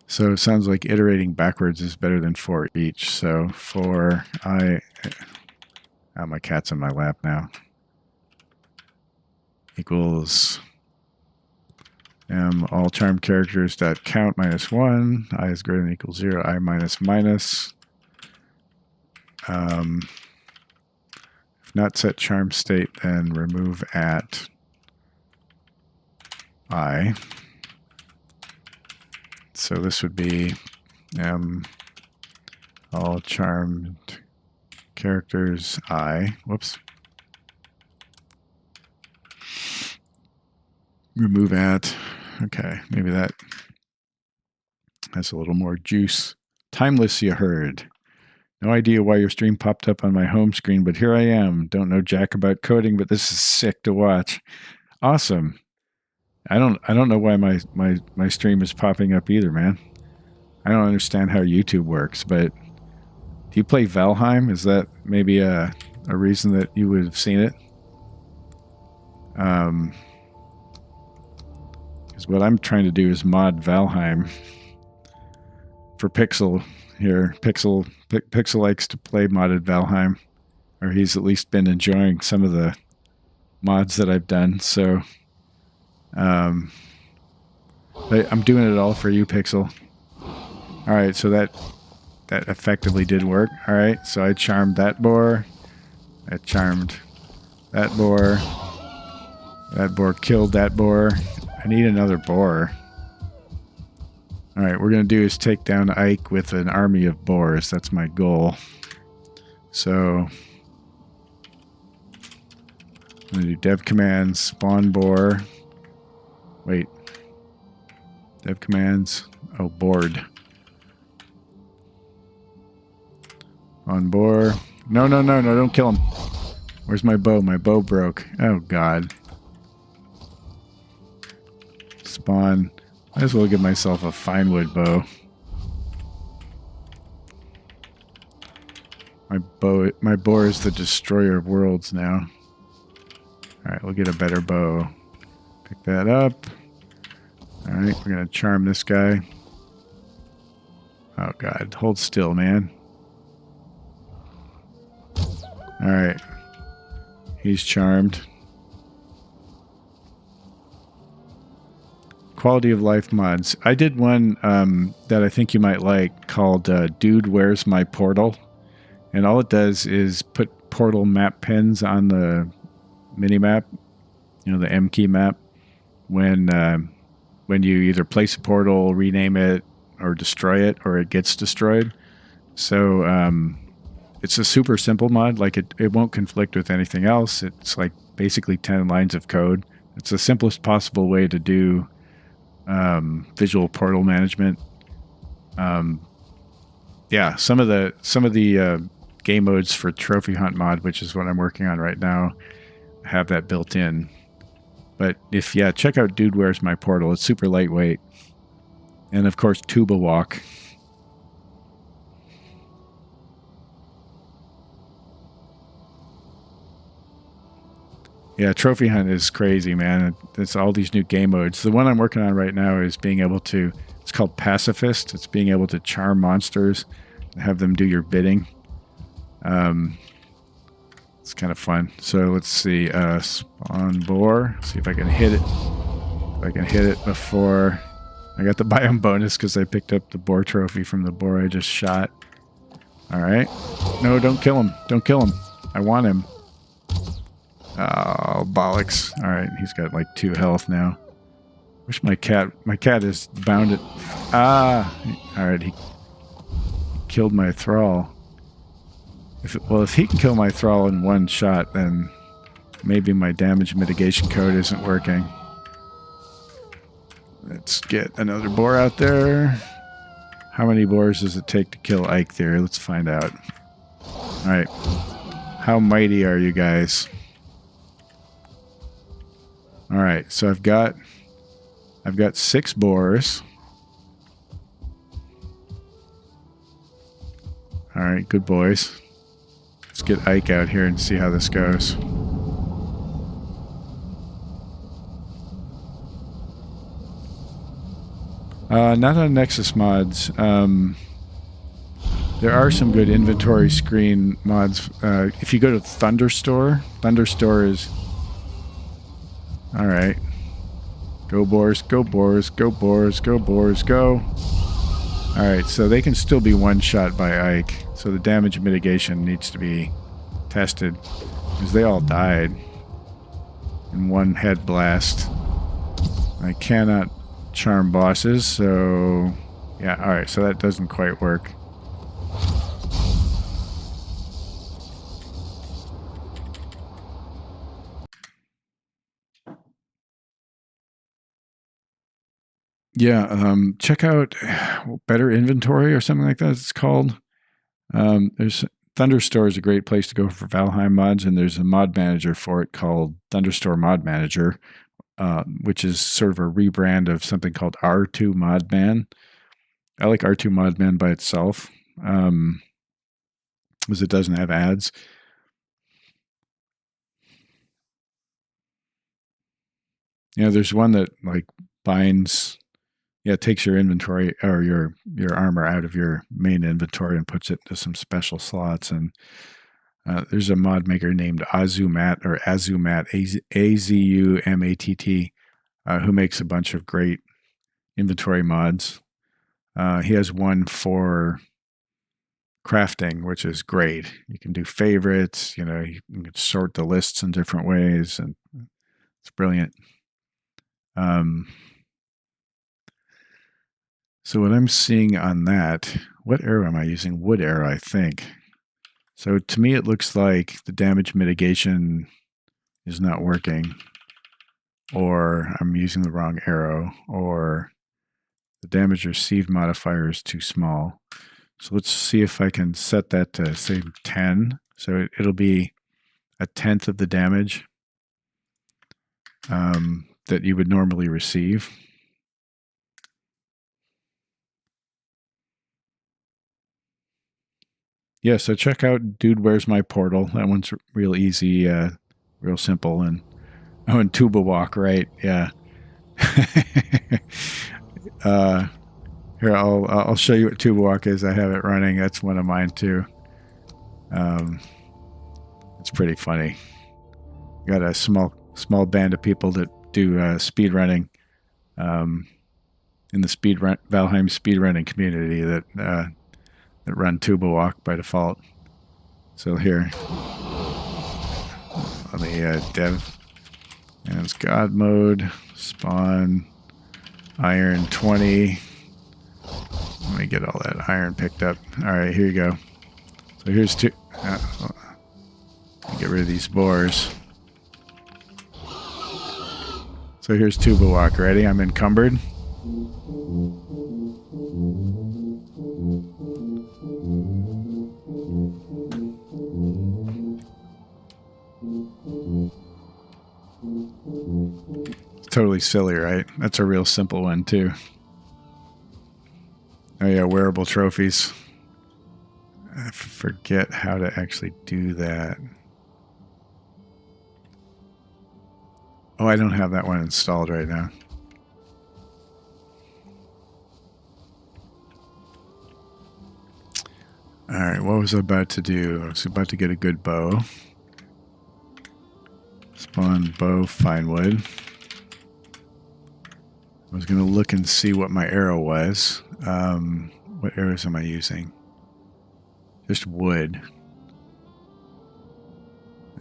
Speaker 1: So it sounds like iterating backwards is better than for each. So for I... Oh, my cat's in my lap now. Equals all charm characters dot count minus 1. I is greater than or equals 0. I minus minus. If not set charm state, then remove at I. So this would be all charmed characters I. Whoops. Remove at. Okay, maybe that has a little more juice. Timeless, you heard. No idea why your stream popped up on my home screen, but here I am. Don't know jack about coding, but this is sick to watch. Awesome. I don't know why my stream is popping up either, man. I don't understand how YouTube works, but do you play Valheim? Is that maybe a reason that you would have seen it? Because what I'm trying to do is mod Valheim for Pixel here. Pixel likes to play modded Valheim, or he's at least been enjoying some of the mods that I've done. So, but I'm doing it all for you, Pixel. All right, so that effectively did work. All right, so I charmed that boar. I charmed that boar. That boar killed that boar. I need another boar. All right, what we're going to do is take down Ike with an army of boars. That's my goal. So I'm going to do dev commands, spawn boar. Wait. Dev commands. Oh, board. On boar. No, don't kill him. Where's my bow? My bow broke. Oh, God. Spawn. Might as well give myself a fine wood bow. My boar is the destroyer of worlds now. Alright, we'll get a better bow. Pick that up. Alright, we're going to charm this guy. Oh, God. Hold still, man. Alright. He's charmed. Quality of life mods. I did one that I think you might like called Dude, Where's My Portal? And all it does is put portal map pins on the mini-map, you know, the M key map, when you either place a portal, rename it, or destroy it, or it gets destroyed. So it's a super simple mod. Like it won't conflict with anything else. It's like basically 10 lines of code. It's the simplest possible way to do visual portal management. Yeah, some of the game modes for TrophyHuntMod, which is what I'm working on right now, have that built in. But check out Dude, Where's My Portal? It's super lightweight. And of course, Tuba Walk. Yeah, Trophy Hunt is crazy, man. It's all these new game modes. The one I'm working on right now is being able to, it's called Pacifist. It's being able to charm monsters and have them do your bidding. It's kind of fun. So let's see, spawn boar. See if I can hit it. If I can hit it before I got the biome bonus because I picked up the boar trophy from the boar I just shot. All right. No, don't kill him. Don't kill him. I want him. Oh, bollocks. All right, he's got like 2 health now. Wish my cat is bounded. Ah, all right, he killed my thrall. If he can kill my thrall in one shot, then maybe my damage mitigation code isn't working. Let's get another boar out there. How many boars does it take to kill Ike there? Let's find out. All right, how mighty are you guys? All right, so I've got 6 boars. All right, good boys. Let's get Ike out here and see how this goes. Not on Nexus mods. There are some good inventory screen mods. If you go to Thunderstore, Thunderstore is... Alright. Go Boars, go Boars, go Boars, go Boars, go. Alright, so they can still be one-shot by Ike. So the damage mitigation needs to be tested. Because they all died in one head blast. I cannot charm bosses, so... Yeah, alright, so that doesn't quite work. Yeah, check out Better Inventory or something like that it's called. There's Thunderstore is a great place to go for Valheim mods, and there's a mod manager for it called Thunderstore Mod Manager, which is sort of a rebrand of something called R2 Modman. I like R2 Modman by itself, because it doesn't have ads. You know, there's one that like binds... Yeah, it takes your inventory or your armor out of your main inventory and puts it into some special slots. And there's a mod maker named Azumat or Azumat, Azumatt, who makes a bunch of great inventory mods. He has one for crafting, which is great. You can do favorites. You know, you can sort the lists in different ways, and it's brilliant. So what I'm seeing on that, what arrow am I using? Wood arrow, I think. So to me, it looks like the damage mitigation is not working, or I'm using the wrong arrow, or the damage received modifier is too small. So let's see if I can set that to, say, 10. So it'll be 1/10 of the damage that you would normally receive. Yeah, so check out Dude, Where's My Portal? That one's real easy, real simple. And oh, and Tuba Walk, right? Yeah. Here, I'll show you what Tuba Walk is. I have it running. That's one of mine too. It's pretty funny. Got a small band of people that do speed running in the Valheim speedrunning community that run Tuba Walk by default. So here, let me dev, and it's God mode, spawn, iron 20. Let me get all that iron picked up. All right, here you go. So here's get rid of these boars. So here's Tuba Walk. Ready? I'm encumbered. It's totally silly, right? That's a real simple one too. Oh yeah, wearable trophies. I forget how to actually do that. Oh, I don't have that one installed right now. Alright, what was I about to do? I was about to get a good bow. Spawn bow, fine wood. I was going to look and see what my arrow was. What arrows am I using? Just wood.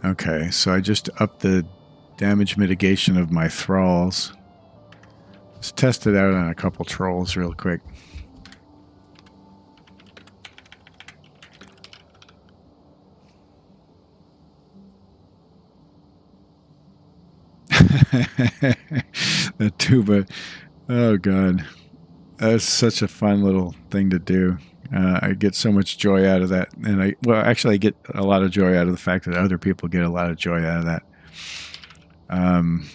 Speaker 1: Okay, so I just upped the damage mitigation of my thralls. Let's test it out on a couple trolls real quick. The tuba. Oh god, that's such a fun little thing to do. I get so much joy out of that, and I get a lot of joy out of the fact that other people get a lot of joy out of that. I'm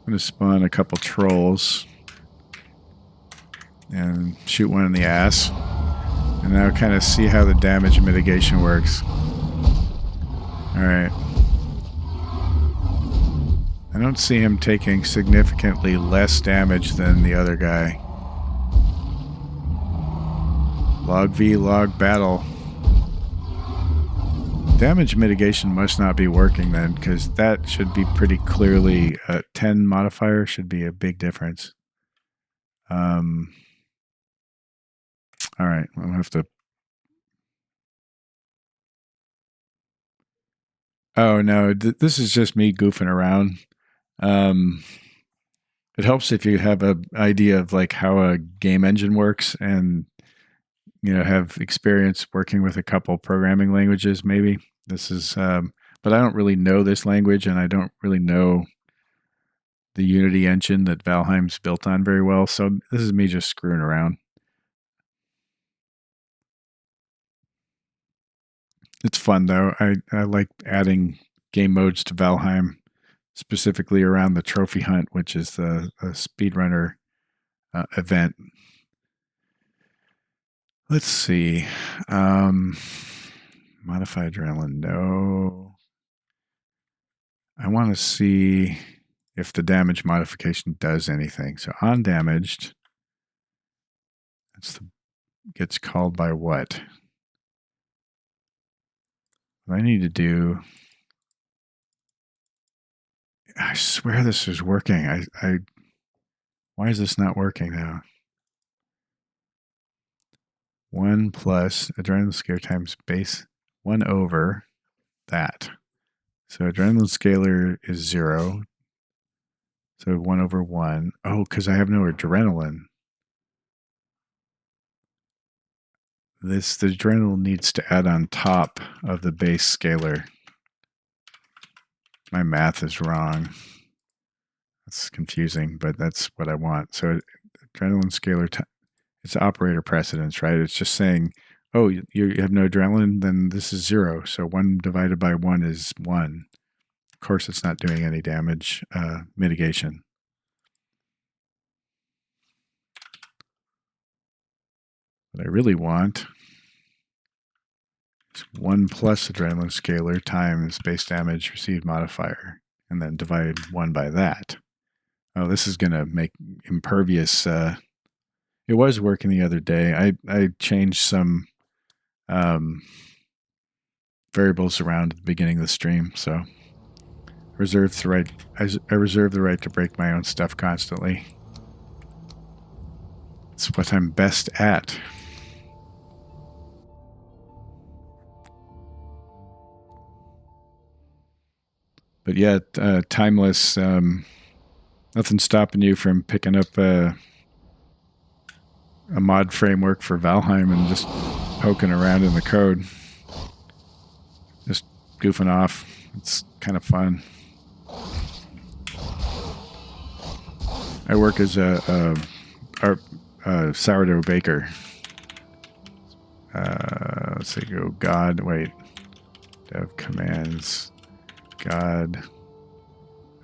Speaker 1: gonna spawn a couple trolls and shoot one in the ass. And now kind of see how the damage mitigation works. Alright. I don't see him taking significantly less damage than the other guy. Log V, log battle. Damage mitigation must not be working then, because that should be pretty clearly a 10 modifier should be a big difference. Alright, I'll have to... Oh no, this is just me goofing around. It helps if you have an idea of like how a game engine works and have experience working with a couple programming languages maybe. This is but I don't really know this language, and I don't really know the Unity engine that Valheim's built on very well, so this is me just screwing around. It's fun though. I like adding game modes to Valheim, specifically around the trophy hunt, which is the speedrunner event. Let's see. Modify adrenaline, no. I want to see if the damage modification does anything. So undamaged, gets called by what? What I need to do... I swear this is working. Why is this not working now? 1 plus adrenaline scalar times base 1 over that. So adrenaline scalar is 0. So 1 over 1. Oh, because I have no adrenaline. The adrenaline needs to add on top of the base scalar. My math is wrong. That's confusing, but that's what I want. So adrenaline scalar, it's operator precedence, right? It's just saying, oh, you have no adrenaline, then this is 0. So 1 divided by 1 is 1. Of course, it's not doing any damage mitigation. What I really want is 1 plus adrenaline scalar times base damage received modifier, and then divide 1 by that. Oh, this is going to make impervious. It was working the other day. I changed some variables around at the beginning of the stream, so I reserve the right to break my own stuff constantly. It's what I'm best at. But yeah, timeless. Nothing stopping you from picking up a mod framework for Valheim and just poking around in the code. Just goofing off. It's kind of fun. I work as a sourdough baker. Let's see, go God, wait. Dev commands, God.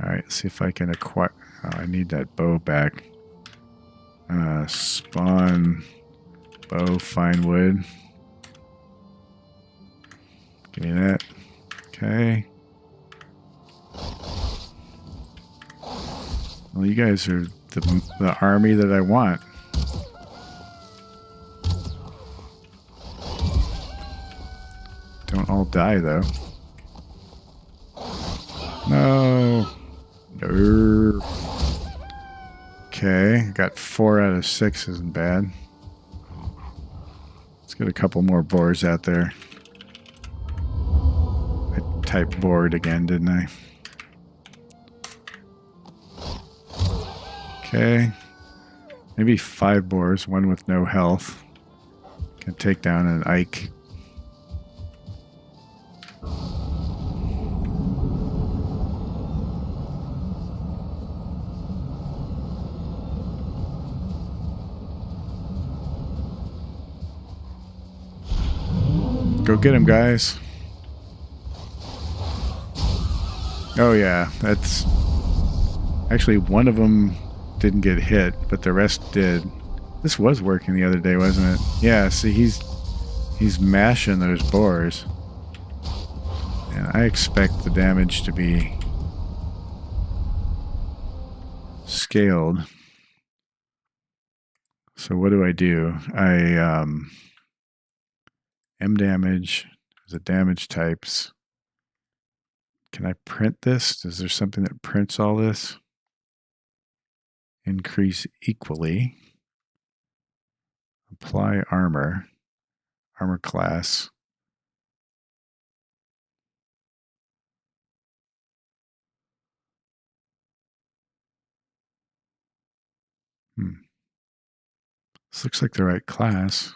Speaker 1: All right, see if I can acquire. Oh, I need that bow back. Spawn bow, find wood. Give me that. Okay. Well, you guys are the army that I want. Don't all die, though. No. No. Okay, got 4 out of 6, isn't bad. Let's get a couple more boars out there. I typed board again, didn't I? Okay. Maybe 5 boars, 1 with no health. Can take down an Ike. Go get him, guys. Oh yeah, that's... Actually, one of them didn't get hit, but the rest did. This was working the other day, wasn't it? Yeah, see, he's He's mashing those boars. And I expect the damage to be scaled. So what do? I M damage, the damage types. Can I print this? Is there something that prints all this? Increase equally. Apply armor. Armor class. This looks like the right class.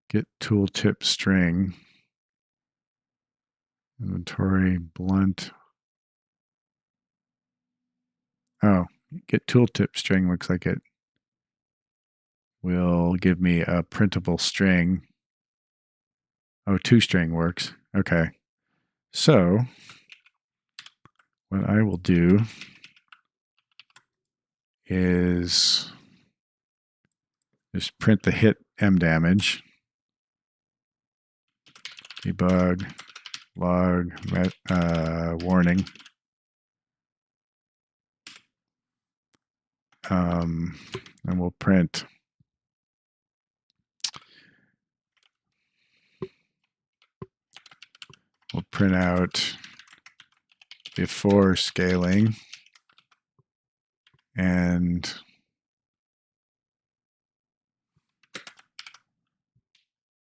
Speaker 1: Get tooltip string. Inventory blunt. Oh, get tooltip string looks like it will give me a printable string. Oh, 2-string works. Okay. So what I will do is just print the hit M damage. Debug, log, warning. And we'll print out before scaling and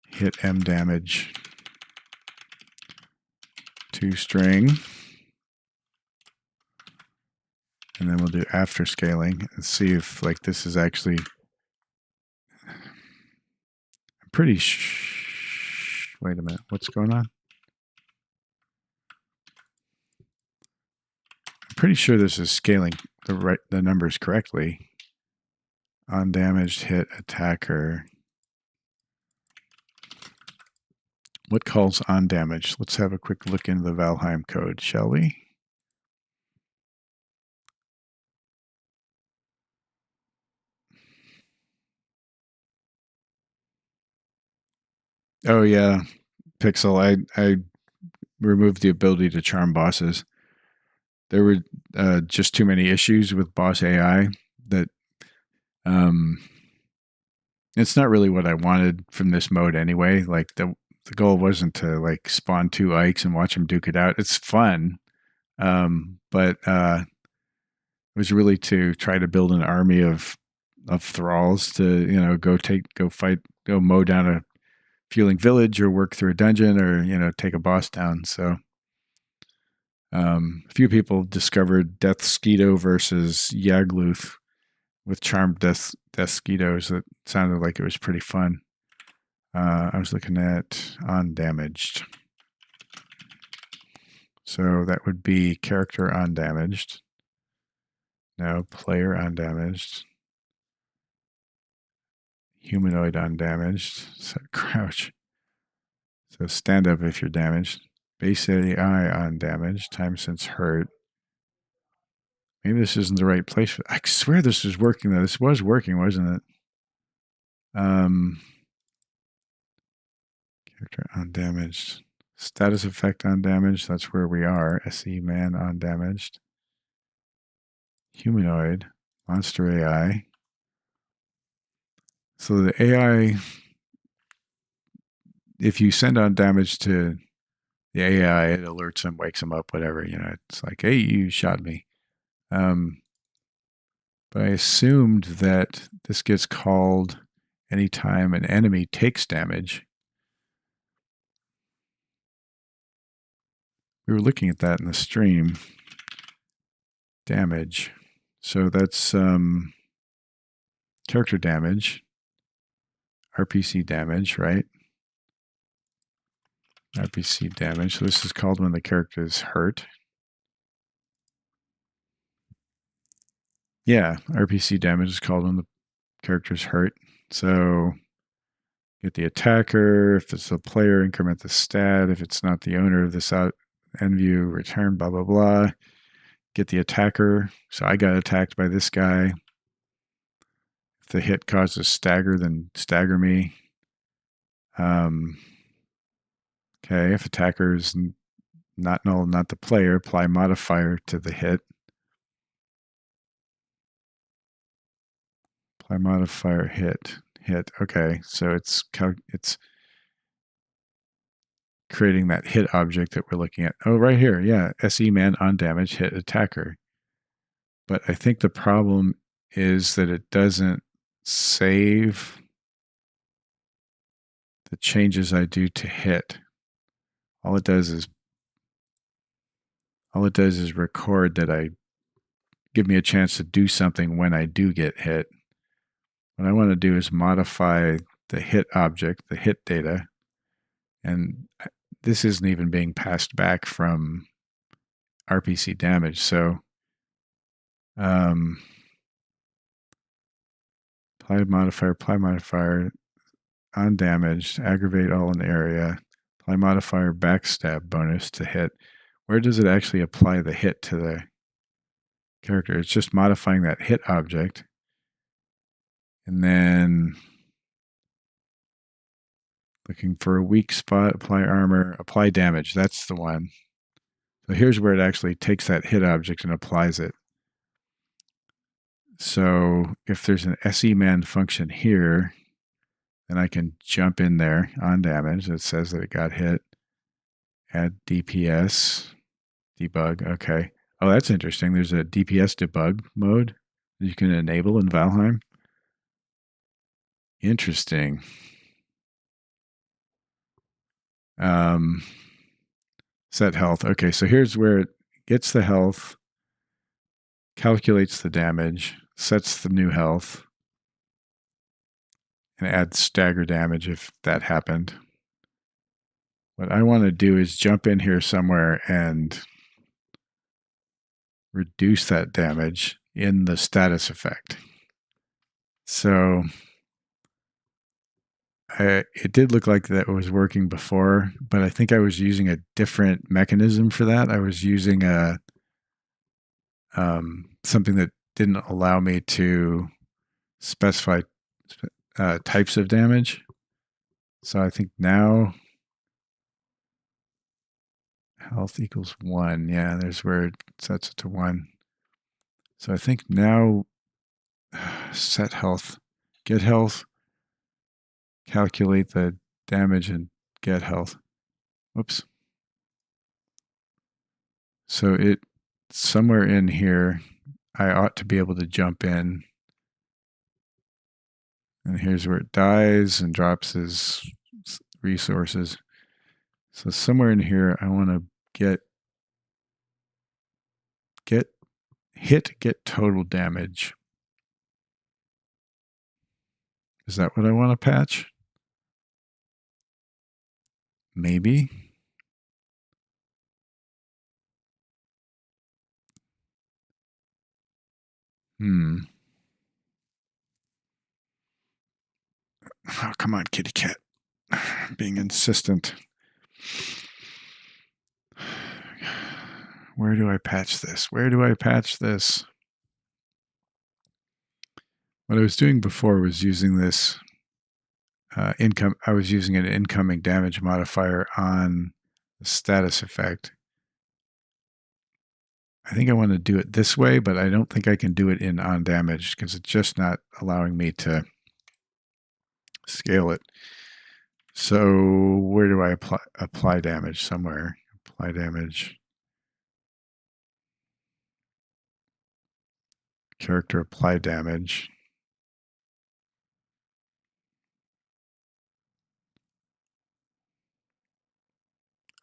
Speaker 1: hit M damage 2-string. And then we'll do after scaling and see if like this is actually pretty wait a minute, what's going on? I'm pretty sure this is scaling the numbers correctly. Undamaged hit attacker. What calls undamaged? Let's have a quick look into the Valheim code, shall we? Oh yeah, Pixel. I removed the ability to charm bosses. There were just too many issues with boss AI that it's not really what I wanted from this mode anyway. Like the goal wasn't to like spawn 2 Ikes and watch them duke it out. It's fun, but it was really to try to build an army of thralls to go fight, go mow down a fueling village or work through a dungeon or take a boss down. So a few people discovered Death Skeeto versus Yagluth with charmed Death Skeetos. That sounded like it was pretty fun. I was looking at undamaged. So that would be character undamaged. No, player undamaged. Humanoid undamaged. Set crouch. So stand up if you're damaged. Base AI undamaged. Time since hurt. Maybe this isn't the right place. I swear this was working though. This was working, wasn't it? Character undamaged. Status effect undamaged. That's where we are. SE man undamaged. Humanoid. Monster AI. So the AI, if you send on damage to the AI, it alerts him, wakes him up, whatever. It's like, hey, you shot me. But I assumed that this gets called anytime an enemy takes damage. We were looking at that in the stream. Damage. So that's character damage. RPC damage, right? RPC damage. So this is called when the character is hurt. Yeah, RPC damage is called when the character is hurt. So get the attacker. If it's the player, increment the stat. If it's not the owner of this end view, return blah, blah, blah. Get the attacker. So I got attacked by this guy. the hit causes stagger, then stagger me. Okay, if attacker is not null, not the player, apply modifier to the hit. Apply modifier hit. Okay, so it's creating that hit object that we're looking at. Oh, right here. Yeah, SE man on damage hit attacker. But I think the problem is that it doesn't save the changes I do to hit. All it does is record that I give me a chance to do something when I do get hit. What I want to do is modify the hit object, the hit data, and this isn't even being passed back from RPC damage. So apply modifier on damage, aggravate all in the area, apply modifier backstab bonus to hit. Where does it actually apply the hit to the character? It's just modifying that hit object. And then looking for a weak spot, apply armor, apply damage. That's the one. So here's where it actually takes that hit object and applies it. So if there's an SE man function here, then I can jump in there on damage. It says that it got hit. Add DPS, debug. Okay. Oh, that's interesting. There's a DPS debug mode that you can enable in Valheim. Interesting. Set health. Okay, so here's where it gets the health, calculates the damage, sets the new health, and adds stagger damage if that happened. What I want to do is jump in here somewhere and reduce that damage in the status effect. So it did look like that was working before, but I think I was using a different mechanism for that. I was using a something that didn't allow me to specify types of damage. So I think now health equals 1. Yeah, there's where it sets it to 1. So I think now set health, get health, calculate the damage and get health. Whoops. So it somewhere in here, I ought to be able to jump in. And here's where it dies and drops his resources. So somewhere in here, I want to get total damage. Is that what I want to patch? Maybe. Oh, come on, kitty cat. Being insistent. Where do I patch this? Where do I patch this? What I was doing before was using this I was using an incoming damage modifier on the status effect. I think I want to do it this way, but I don't think I can do it in on damage because it's just not allowing me to scale it. So where do I apply damage? Somewhere. Apply damage. Character apply damage.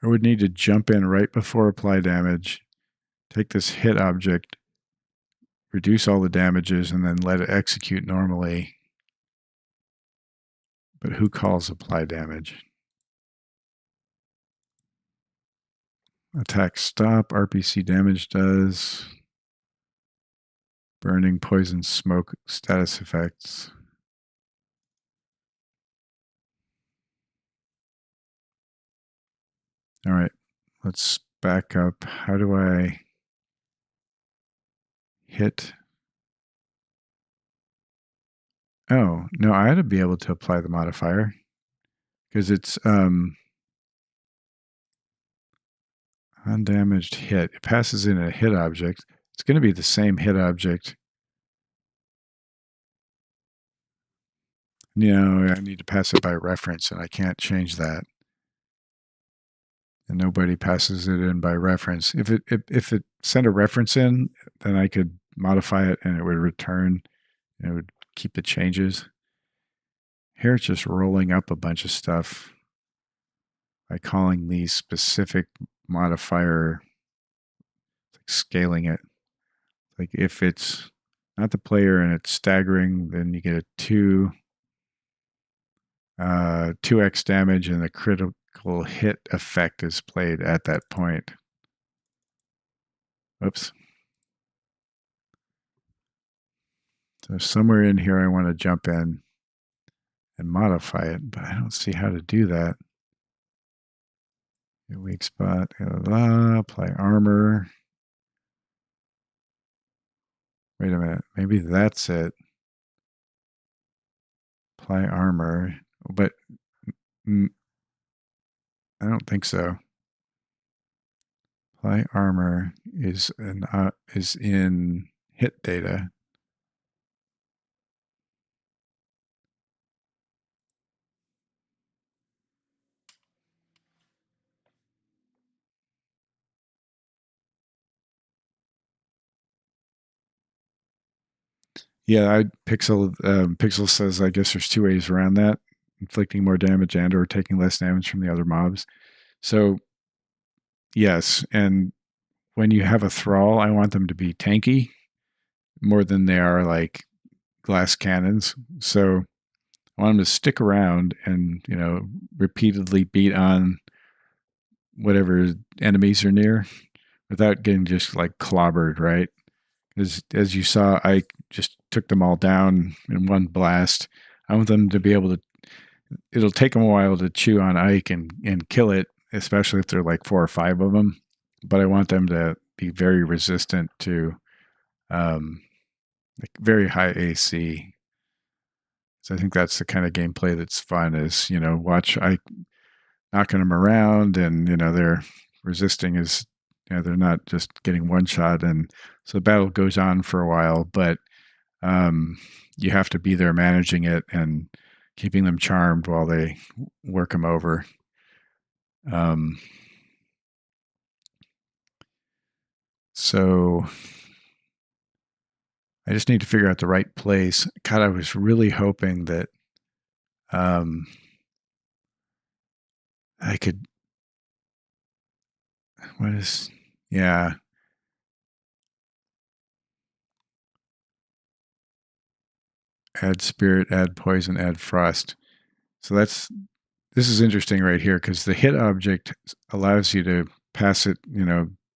Speaker 1: I would need to jump in right before apply damage, take this hit object, reduce all the damages, and then let it execute normally. But who calls apply damage? Attack stop, RPC damage does. Burning, poison, smoke, status effects. All right, let's back up. How do I hit? Oh, no, I ought to be able to apply the modifier because it's undamaged hit. It passes in a hit object. It's going to be the same hit object. I need to pass it by reference, and I can't change that. And nobody passes it in by reference. If it sent a reference in, then I could modify it, and it would return. And it would keep the changes. Here it's just rolling up a bunch of stuff by calling the specific modifier, like scaling it. Like if it's not the player and it's staggering, then you get a 2x damage, and the critical hit effect is played at that point. Oops. So somewhere in here I want to jump in and modify it, but I don't see how to do that. Weak spot, apply armor. Wait a minute, maybe that's it. Apply armor, but I don't think so. Apply armor is in hit data. Yeah, Pixel says I guess there's two ways around that: inflicting more damage and or taking less damage from the other mobs. So yes, and when you have a thrall, I want them to be tanky more than they are like glass cannons. So I want them to stick around and repeatedly beat on whatever enemies are near without getting just like clobbered, right? As you saw, I just took them all down in one blast. I want them to be able to. It'll take them a while to chew on Ike and kill it, especially if there are like 4 or 5 of them. But I want them to be very resistant to like very high AC. So I think that's the kind of gameplay that's fun. Is watch Ike knocking them around, and they're resisting is they're not just getting one shot, and so the battle goes on for a while, but you have to be there managing it and keeping them charmed while they work them over. So I just need to figure out the right place. God, I was really hoping that I could. What is? Yeah. Add spirit, add poison, add frost. So this is interesting right here because the hit object allows you to pass it,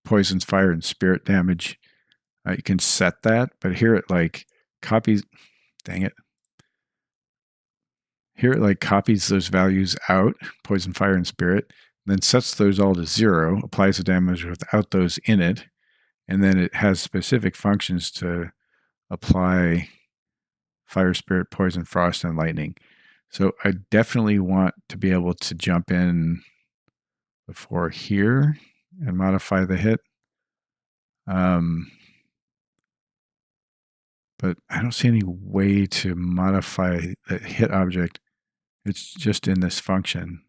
Speaker 1: poisons, fire, and spirit damage. You can set that, but here it like copies. Dang it. Here it like copies those values out, poison, fire, and spirit, then sets those all to 0, applies the damage without those in it, and then it has specific functions to apply fire, spirit, poison, frost, and lightning. So I definitely want to be able to jump in before here and modify the hit. But I don't see any way to modify the hit object. It's just in this function.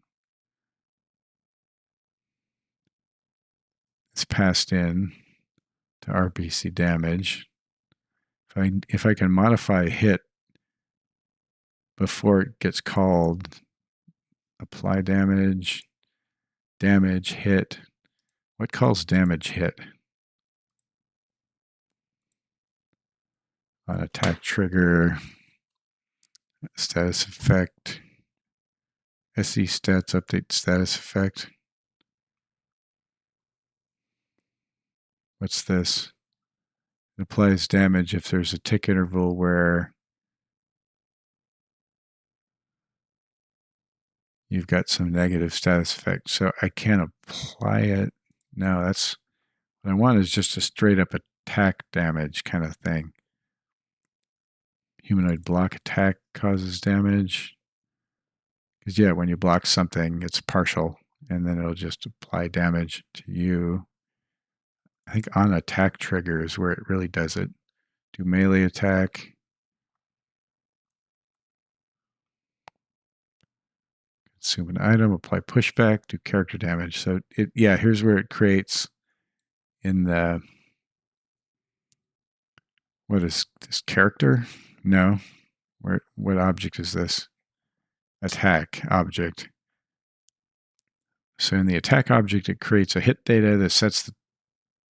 Speaker 1: It's passed in to RPC damage. If I can modify hit before it gets called, apply damage, hit. What calls damage hit? On attack trigger, status effect, SE stats update status effect. What's this? It applies damage if there's a tick interval where you've got some negative status effect. So I can't apply it. No, that's what I want is just a straight up attack damage kind of thing. Humanoid block attack causes damage. Because, yeah, when you block something, it's partial, and then it'll just apply damage to you. I think on attack trigger is where it really does it. Do melee attack. Consume an item, apply pushback, do character damage. So, here's where it creates in the... What is this, character? No. What object is this? Attack object. So in the attack object, it creates a hit data that sets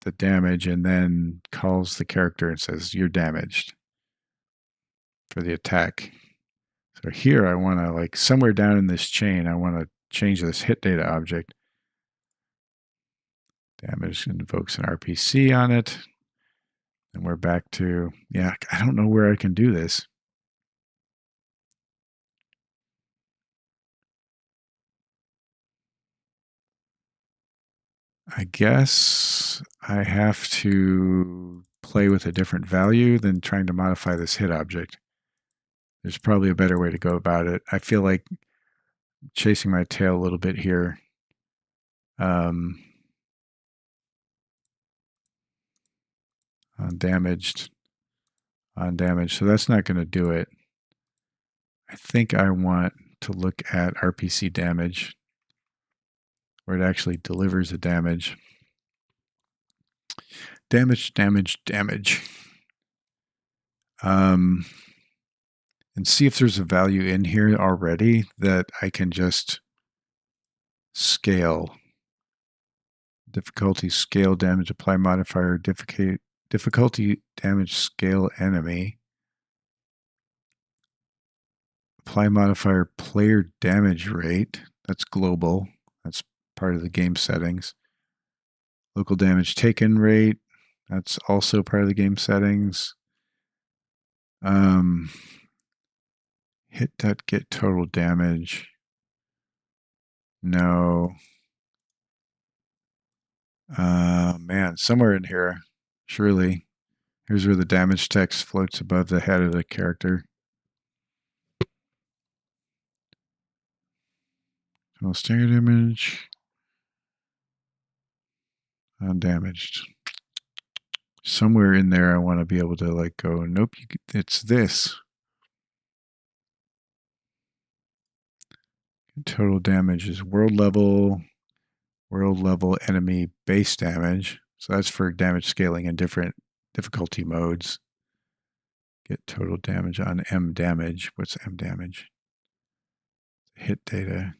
Speaker 1: the damage and then calls the character and says, you're damaged for the attack. So here I want to, like, somewhere down in this chain, I want to change this hit data object. Damage invokes an RPC on it. And we're back to, I don't know where I can do this. I guess I have to play with a different value than trying to modify this hit object. There's probably a better way to go about it. I feel like chasing my tail a little bit here. On damaged. So that's not going to do it. I think I want to look at RPC damage, where it actually delivers the damage. Damage. And see if there's a value in here already that I can just scale. Difficulty, scale damage, apply modifier, difficulty damage, scale enemy. Apply modifier, player damage rate. That's global. That's part of the game settings. Local damage taken rate. That's also part of the game settings. Hit.get total damage. No. Man, somewhere in here, surely. Here's where the damage text floats above the head of the character. Standard image. Undamaged. Somewhere in there, I want to be able to, like, go, nope, it's this. Total damage is world level enemy base damage. So that's for damage scaling in different difficulty modes. Get total damage on M damage. What's M damage? Hit data.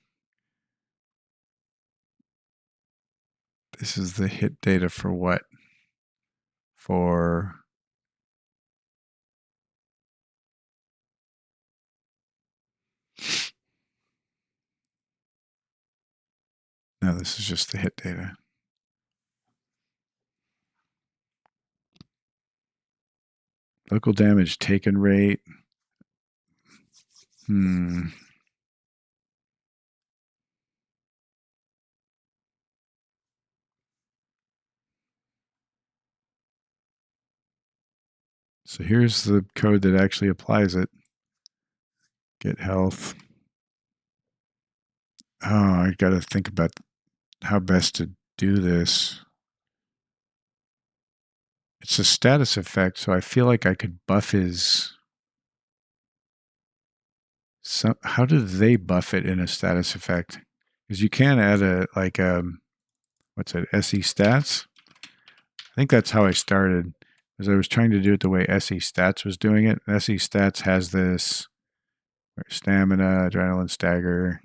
Speaker 1: This is the hit data for what? For no, this is just the hit data. Local damage taken rate. So here's the code that actually applies it. Get health. Oh, I got to think about how best to do this. It's a status effect, so I feel like I could buff his... how do they buff it in a status effect? Because you can add a, like, what's it, SE stats? I think that's how I started, because I was trying to do it the way SE stats was doing it. SE stats has this stamina, adrenaline, stagger,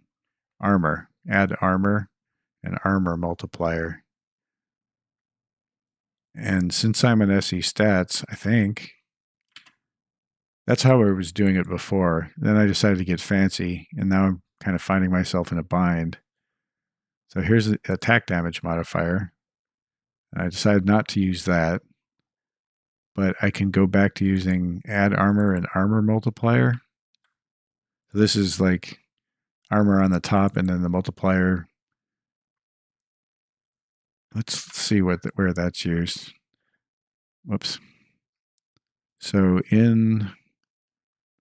Speaker 1: armor. Add armor and armor multiplier. And since I'm an SE stats, I think that's how I was doing it before. Then I decided to get fancy, and now I'm kind of finding myself in a bind. So here's the attack damage modifier. I decided not to use that, but I can go back to using add armor and armor multiplier. So this is like armor on the top and then the multiplier. Let's see where that's used. Whoops. So in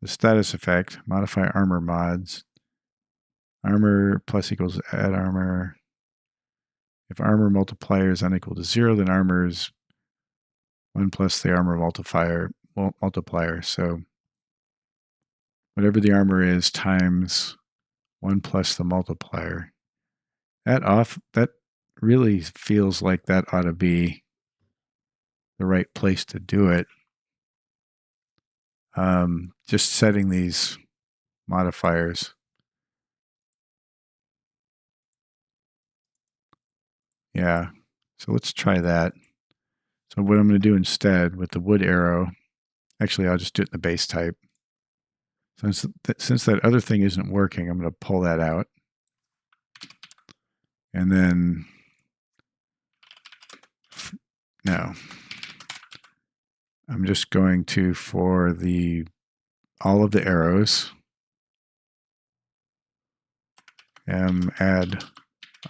Speaker 1: the status effect, modify armor mods. Armor plus equals add armor. If armor multiplier is unequal to 0, then armor is 1 plus the armor multiplier. So whatever the armor is times 1 plus the multiplier. That really feels like that ought to be the right place to do it. Just setting these modifiers. Yeah, so let's try that. So what I'm going to do instead with the wood arrow, actually I'll just do it in the base type. Since that other thing isn't working, I'm going to pull that out. And then, no. I'm just going to, for all of the arrows, add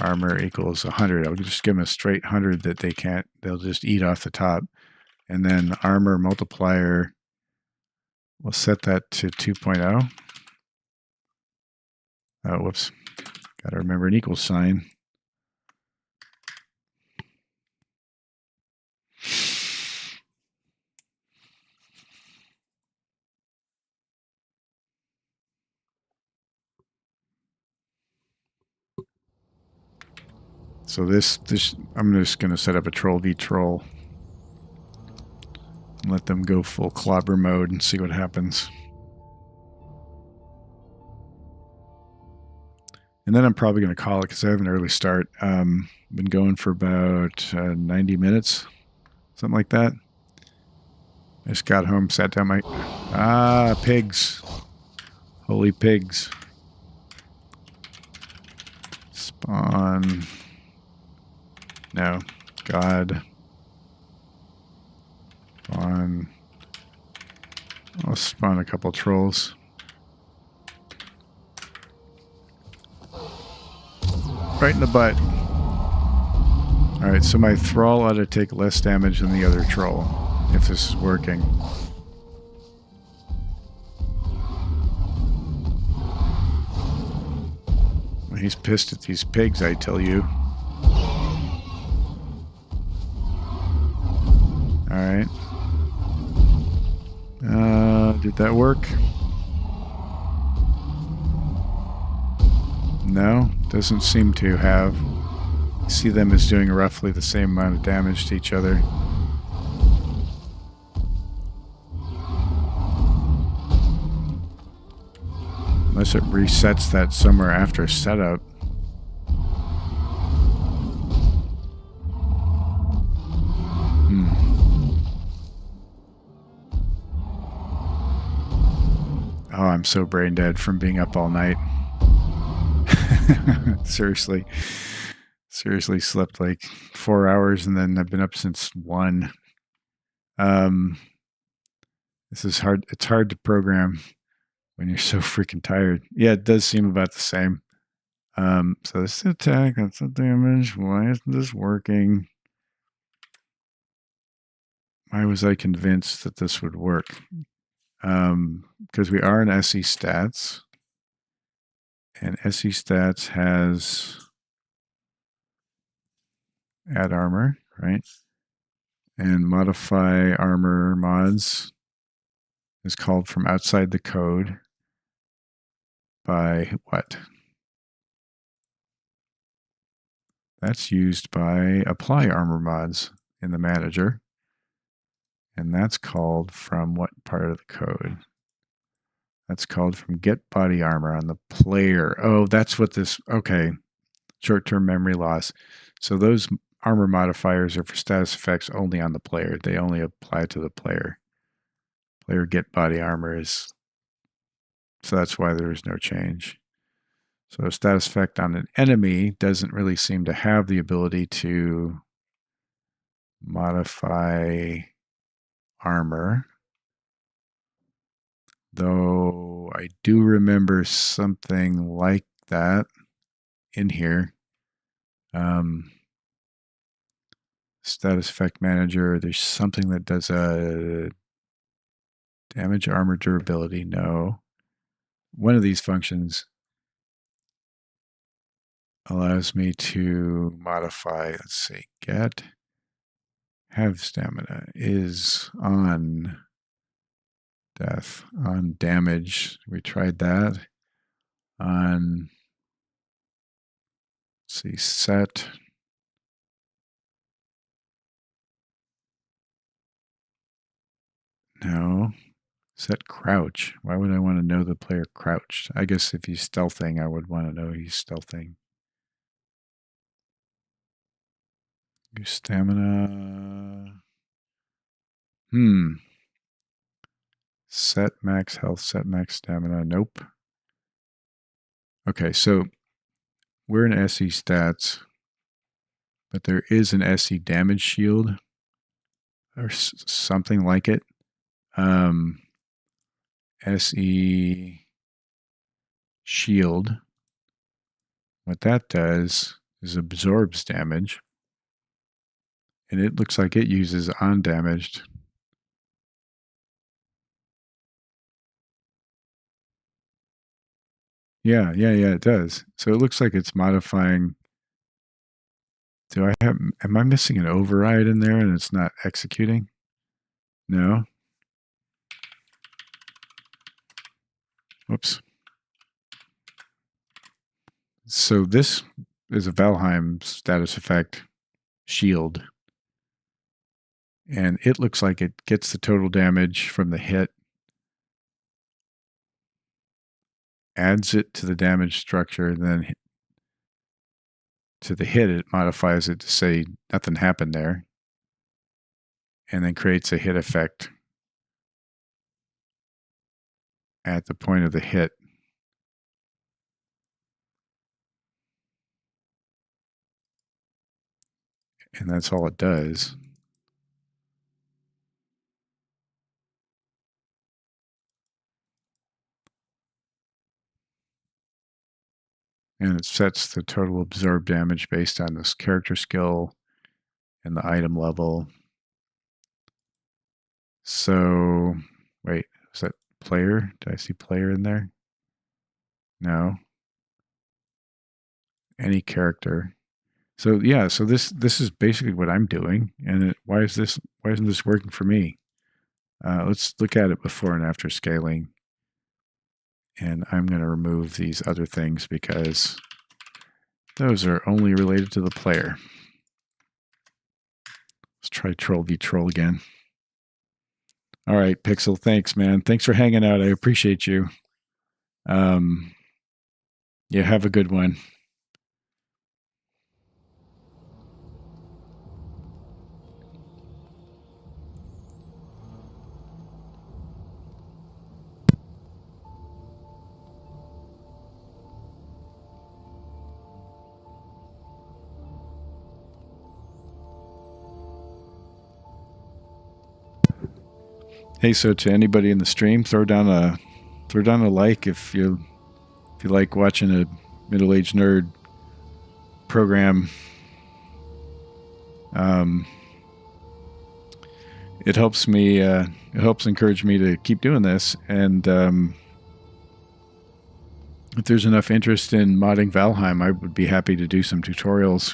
Speaker 1: armor equals 100. I'll just give them a straight 100 that they'll just eat off the top. And then armor multiplier, we'll set that to 2.0. Oh, whoops. Got to remember an equal sign. So this I'm just going to set up a troll v troll and let them go full clobber mode and see what happens. And then I'm probably going to call it because I have an early start. Been going for about 90 minutes, something like that. I just got home, sat down pigs. Holy pigs. Spawn. No. God. Spawn. I'll spawn a couple trolls. Right in the butt. Alright, so my thrall ought to take less damage than the other troll, if this is working. He's pissed at these pigs, I tell you. Alright. Did that work? No, doesn't seem to have. I see them as doing roughly the same amount of damage to each other. Unless it resets that somewhere after setup. Oh, I'm so brain dead from being up all night. Seriously slept like 4 hours and then I've been up since 1. This is hard. It's hard to program when you're so freaking tired. Yeah, it does seem about the same. So this attack, that's the damage. Why isn't this working? Why was I convinced that this would work? Because we are in SE stats. And SE stats has add armor, right? And modify armor mods is called from outside the code by what? That's used by apply armor mods in the manager. And that's called from what part of the code? That's called from get body armor on the player. Oh, that's what this, okay. Short-term memory loss. So those armor modifiers are for status effects only on the player. They only apply to the player. Player get body armor is, so that's why there is no change. So a status effect on an enemy doesn't really seem to have the ability to modify armor. Though I do remember something like that in here. Status effect manager, there's something that does a Damage, armor, durability, no. One of these functions allows me to modify, let's see, get, have stamina, is on death, on damage. We tried that. On, let's see, set. No. Set crouch. Why would I want to know the player crouched? I guess if he's stealthing, I would want to know he's stealthing. Use stamina. Set max health, set max stamina. Nope. Okay, so we're in SE stats, but there is an SE damage shield or something like it. SE shield. What that does is absorbs damage, and it looks like it uses undamaged. Yeah, it does. So it looks like it's modifying. Am I missing an override in there and it's not executing? No. Whoops. So this is a Valheim status effect shield. And it looks like it gets the total damage from the hit, adds it to the damage structure, and then to the hit, it modifies it to say nothing happened there, and then creates a hit effect at the point of the hit. And that's all it does. And it sets the total absorbed damage based on this character skill and the item level. So, wait, is that player? Did I see player in there? No. Any character. So yeah, so this is basically what I'm doing. And why isn't this working for me? Let's look at it before and after scaling. And I'm going to remove these other things because those are only related to the player. Let's try Troll v Troll again. All right, Pixel, thanks, man. Thanks for hanging out. I appreciate you. Yeah, have a good one. Hey, so to anybody in the stream, throw down a like if you like watching a middle-aged nerd program. It helps me. It helps encourage me to keep doing this. And if there's enough interest in modding Valheim, I would be happy to do some tutorials.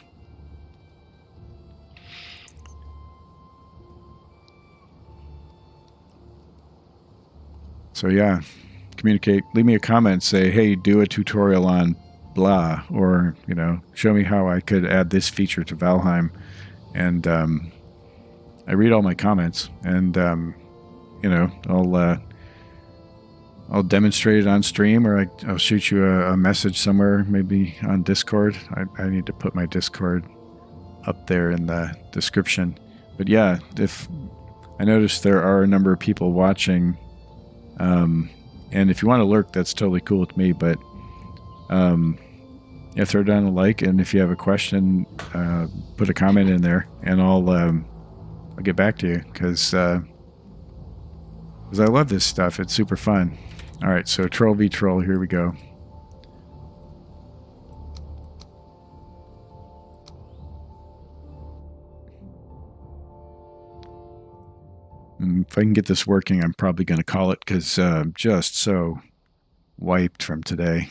Speaker 1: So yeah, communicate. Leave me a comment. Say, hey, do a tutorial on blah, or show me how I could add this feature to Valheim. And I read all my comments, and I'll demonstrate it on stream, or I'll shoot you a message somewhere, maybe on Discord. I need to put my Discord up there in the description. But yeah, if I notice there are a number of people watching, and if you want to lurk, that's totally cool with me. But yeah, throw down a like, and if you have a question, put a comment in there, and I'll get back to you because I love this stuff. It's super fun. All right, so Troll v Troll, here we go. If I can get this working, I'm probably going to call it because I'm just so wiped from today.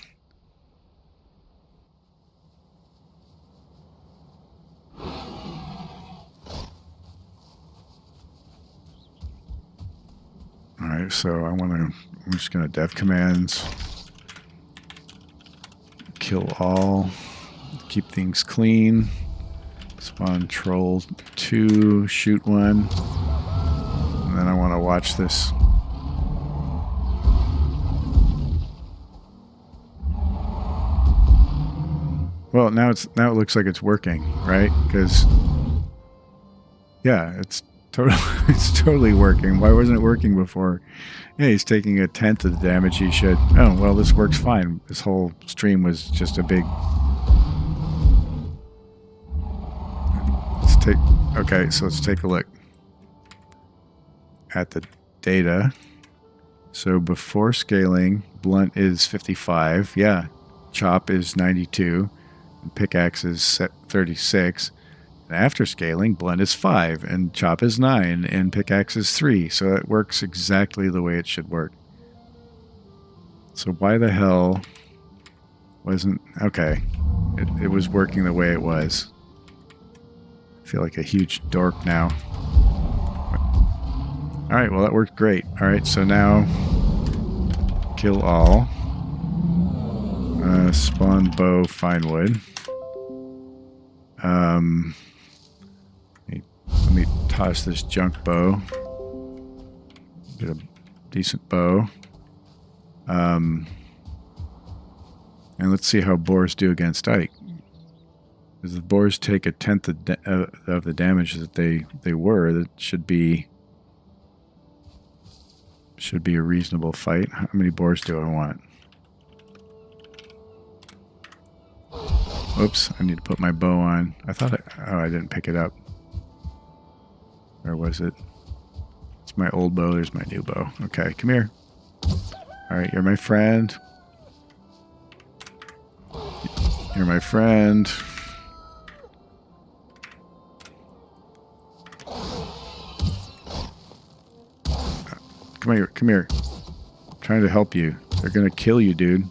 Speaker 1: All right, so I'm just going to dev commands, kill all, keep things clean, spawn troll 2, shoot 1, and then I want to watch this. Well, now it looks like it's working, right? Because yeah, it's totally working. Why wasn't it working before? Yeah, he's taking 1/10 of the damage he should. Oh, well, this works fine. This whole stream was just a big... Okay, so let's take a look at the data. So before scaling, blunt is 55. Yeah, chop is 92. And pickaxe is 36. And after scaling, blunt is 5, and chop is 9, and pickaxe is 3. So it works exactly the way it should work. So why the hell wasn't... Okay, it was working the way it was. I feel like a huge dork now. Alright, well that worked great. Alright, so now kill all. Spawn bow, fine wood. Let me toss this junk bow. Get a decent bow. And let's see how boars do against Ike. Because the boars take 1/10 of the damage that they were, that should be a reasonable fight. How many boars do I want? Oops, I need to put my bow on. I thought I didn't pick it up. Where was it? It's my old bow. There's my new bow. Okay, come here. Alright, you're my friend. You're my friend. Come here, come here. I'm trying to help you. They're gonna kill you, dude.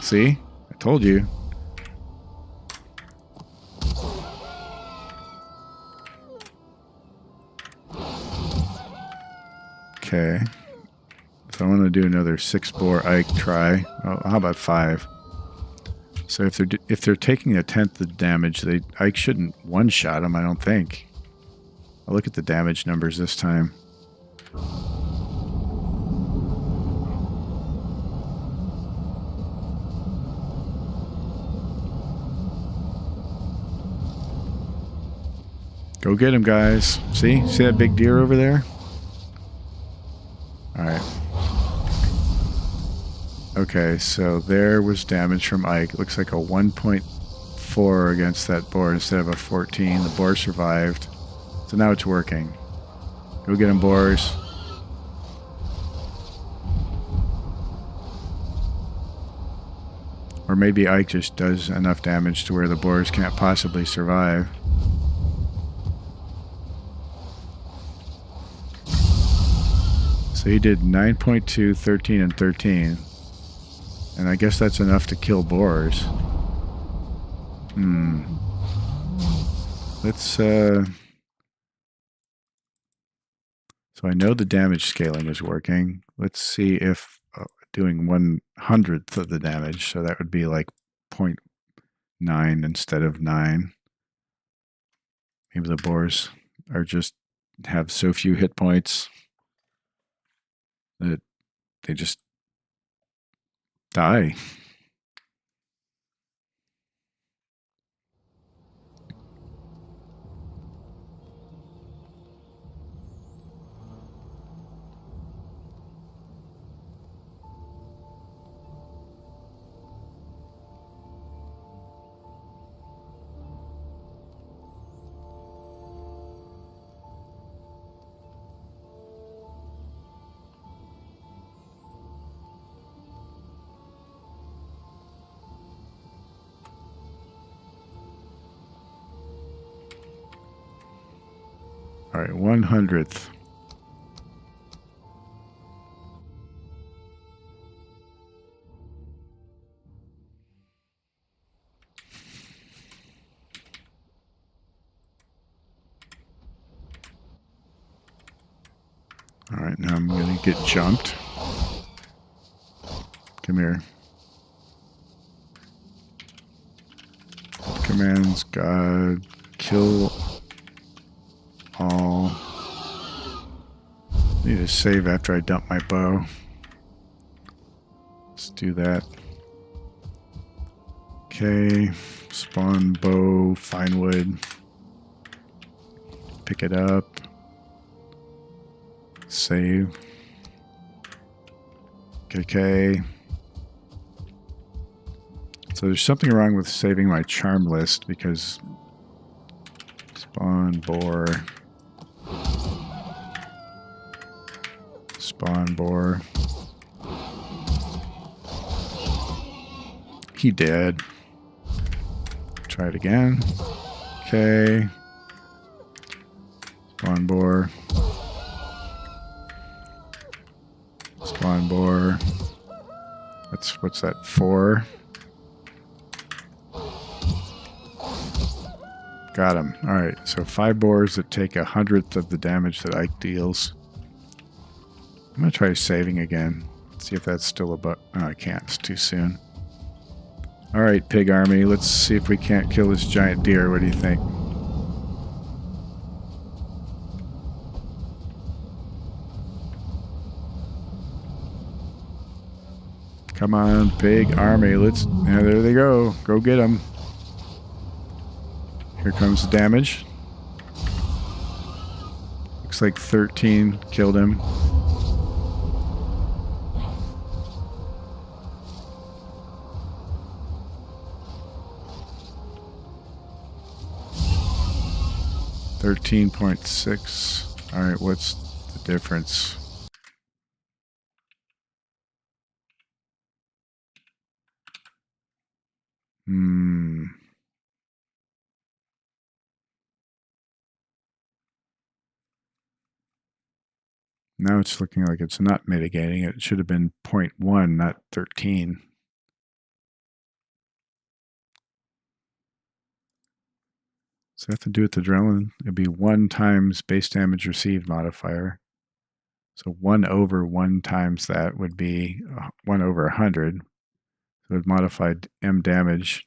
Speaker 1: See? I told you. Okay. So I want to do another 6-bore Ike try. Oh, how about 5? So if they're taking 1/10 of the damage, Ike shouldn't one-shot them, I don't think. I'll look at the damage numbers this time. Go get him, guys. See that big deer over there? Alright. Okay, so there was damage from Ike. It looks like a 1.4 against that boar instead of a 14. The boar survived. So now it's working. Go get him, boars. Or maybe Ike just does enough damage to where the boars can't possibly survive. So he did 9.2, 13, and 13. And I guess that's enough to kill boars. Let's, So I know the damage scaling is working. Let's see if doing 1/100th of the damage, so that would be like 0.9 instead of 9. Maybe the boars are just have so few hit points that they just die. All right, 100th. All right, now I'm going to get jumped. Come here. Commands, God, kill all. Need to save after I dump my bow. Let's do that. Okay, spawn bow, find wood. Pick it up. Save. Okay. So there's something wrong with saving my charm list because spawn boar. Spawn boar. He did. Try it again. Okay. Spawn boar. Spawn boar. What's that? 4. Got him. All right. So 5 boars that take 100th of the damage that Ike deals. I'm gonna try saving again. See if that's still a bug. Oh, I can't. It's too soon. All right, pig army. Let's see if we can't kill this giant deer. What do you think? Come on, pig army. Let's. Yeah, there they go. Go get them. Here comes the damage. Looks like 13 killed him. $13.6. All right, what's the difference? Now it's looking like it's not mitigating. It should have been 0.1, not 13. So I have to do with the adrenaline. It'd be 1 times base damage received modifier. So 1 over 1 times that would be 1 over 100. So it modified M damage.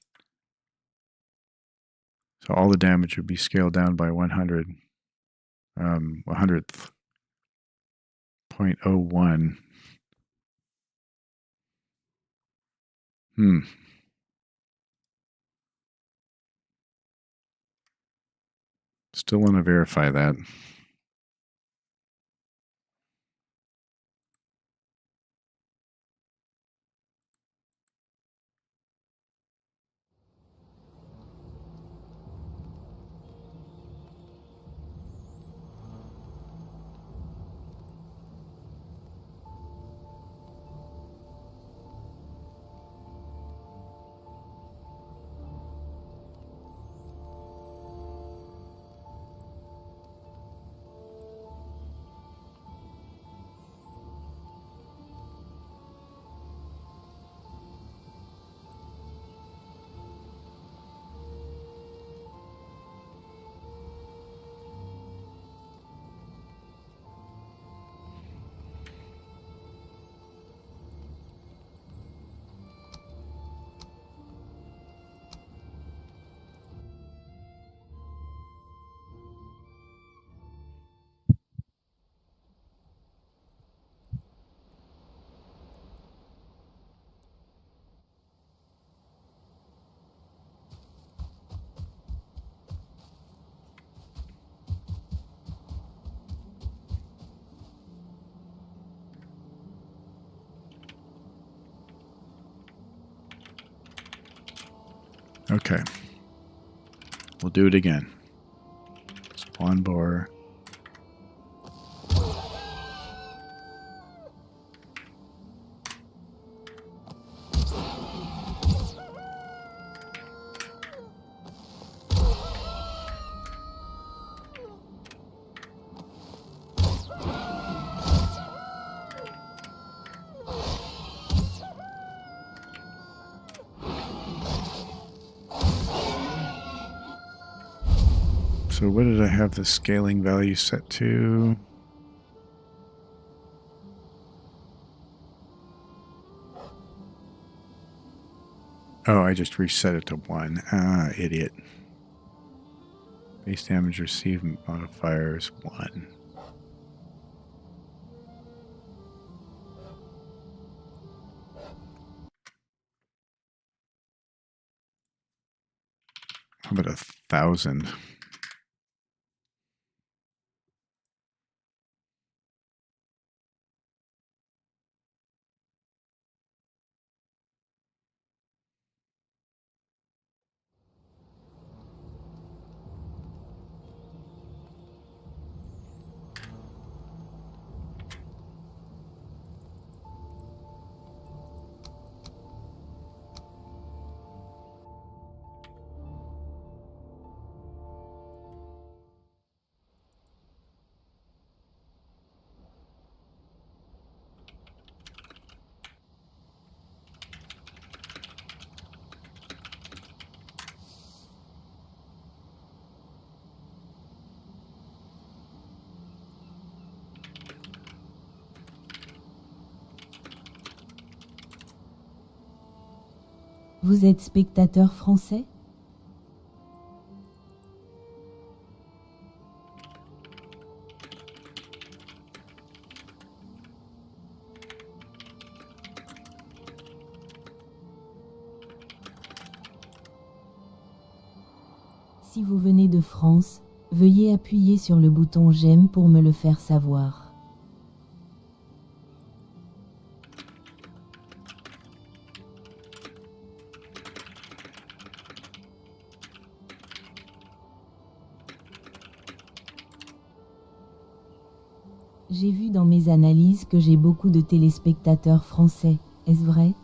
Speaker 1: So all the damage would be scaled down by 100. 100th. 0.01. Still want to verify that. Okay. We'll do it again. Spawn boar. So what did I have the scaling value set to? Oh, I just reset it to 1. Ah, idiot. Base damage received modifier is 1. How about 1,000?
Speaker 2: Vous êtes spectateur français? Si vous venez de France, veuillez appuyer sur le bouton j'aime pour me le faire savoir. J'ai vu dans mes analyses que j'ai beaucoup de téléspectateurs français. Est-ce vrai?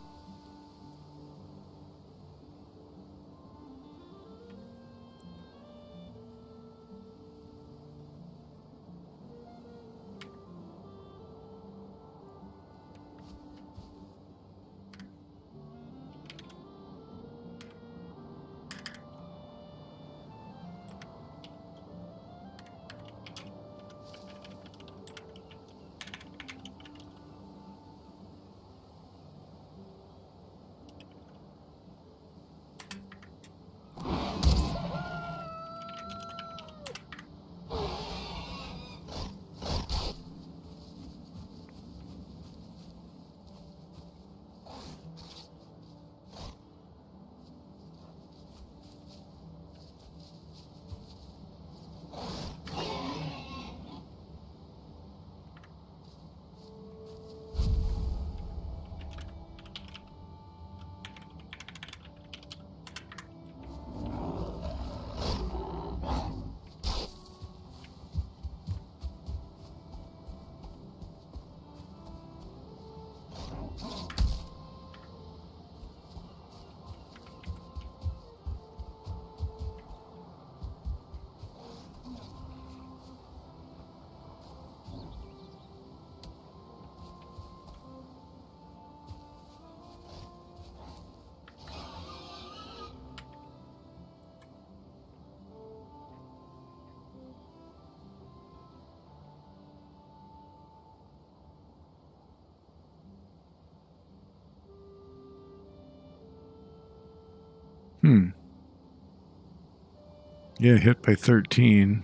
Speaker 1: Yeah, hit by 13.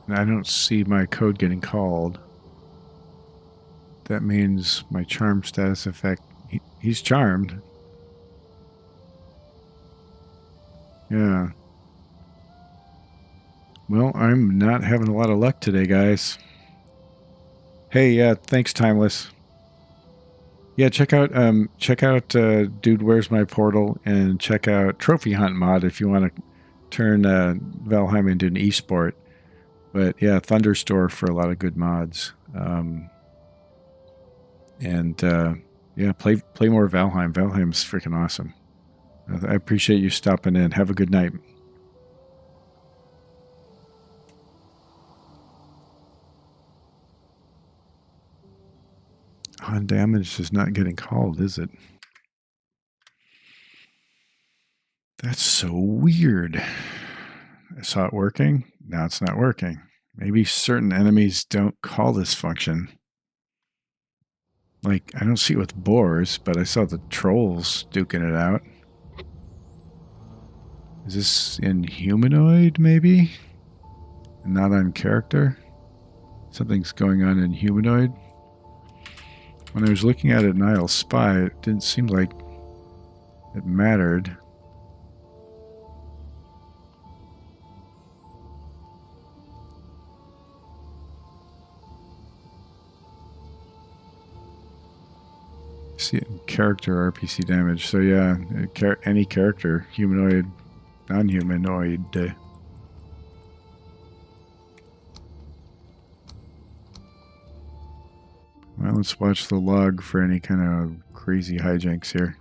Speaker 1: And I don't see my code getting called. That means my charm status effect, he's charmed. Yeah. Well, I'm not having a lot of luck today, guys. Hey, yeah, thanks, Timeless. Yeah, check out Dude, Where's My Portal, and check out TrophyHuntMod if you want to turn Valheim into an esport. But yeah, Thunderstore for a lot of good mods. Yeah, play more Valheim. Valheim's freaking awesome. I appreciate you stopping in. Have a good night. On damage is not getting called, is it? That's so weird. I saw it working. Now it's not working. Maybe certain enemies don't call this function. Like, I don't see it with boars, but I saw the trolls duking it out. Is this in humanoid, maybe? And not on character? Something's going on in humanoid. When I was looking at it in Idle Spy, it didn't seem like it mattered. See it in character RPC damage. So yeah, any character, humanoid, non-humanoid. Well, let's watch the log for any kind of crazy hijinks here.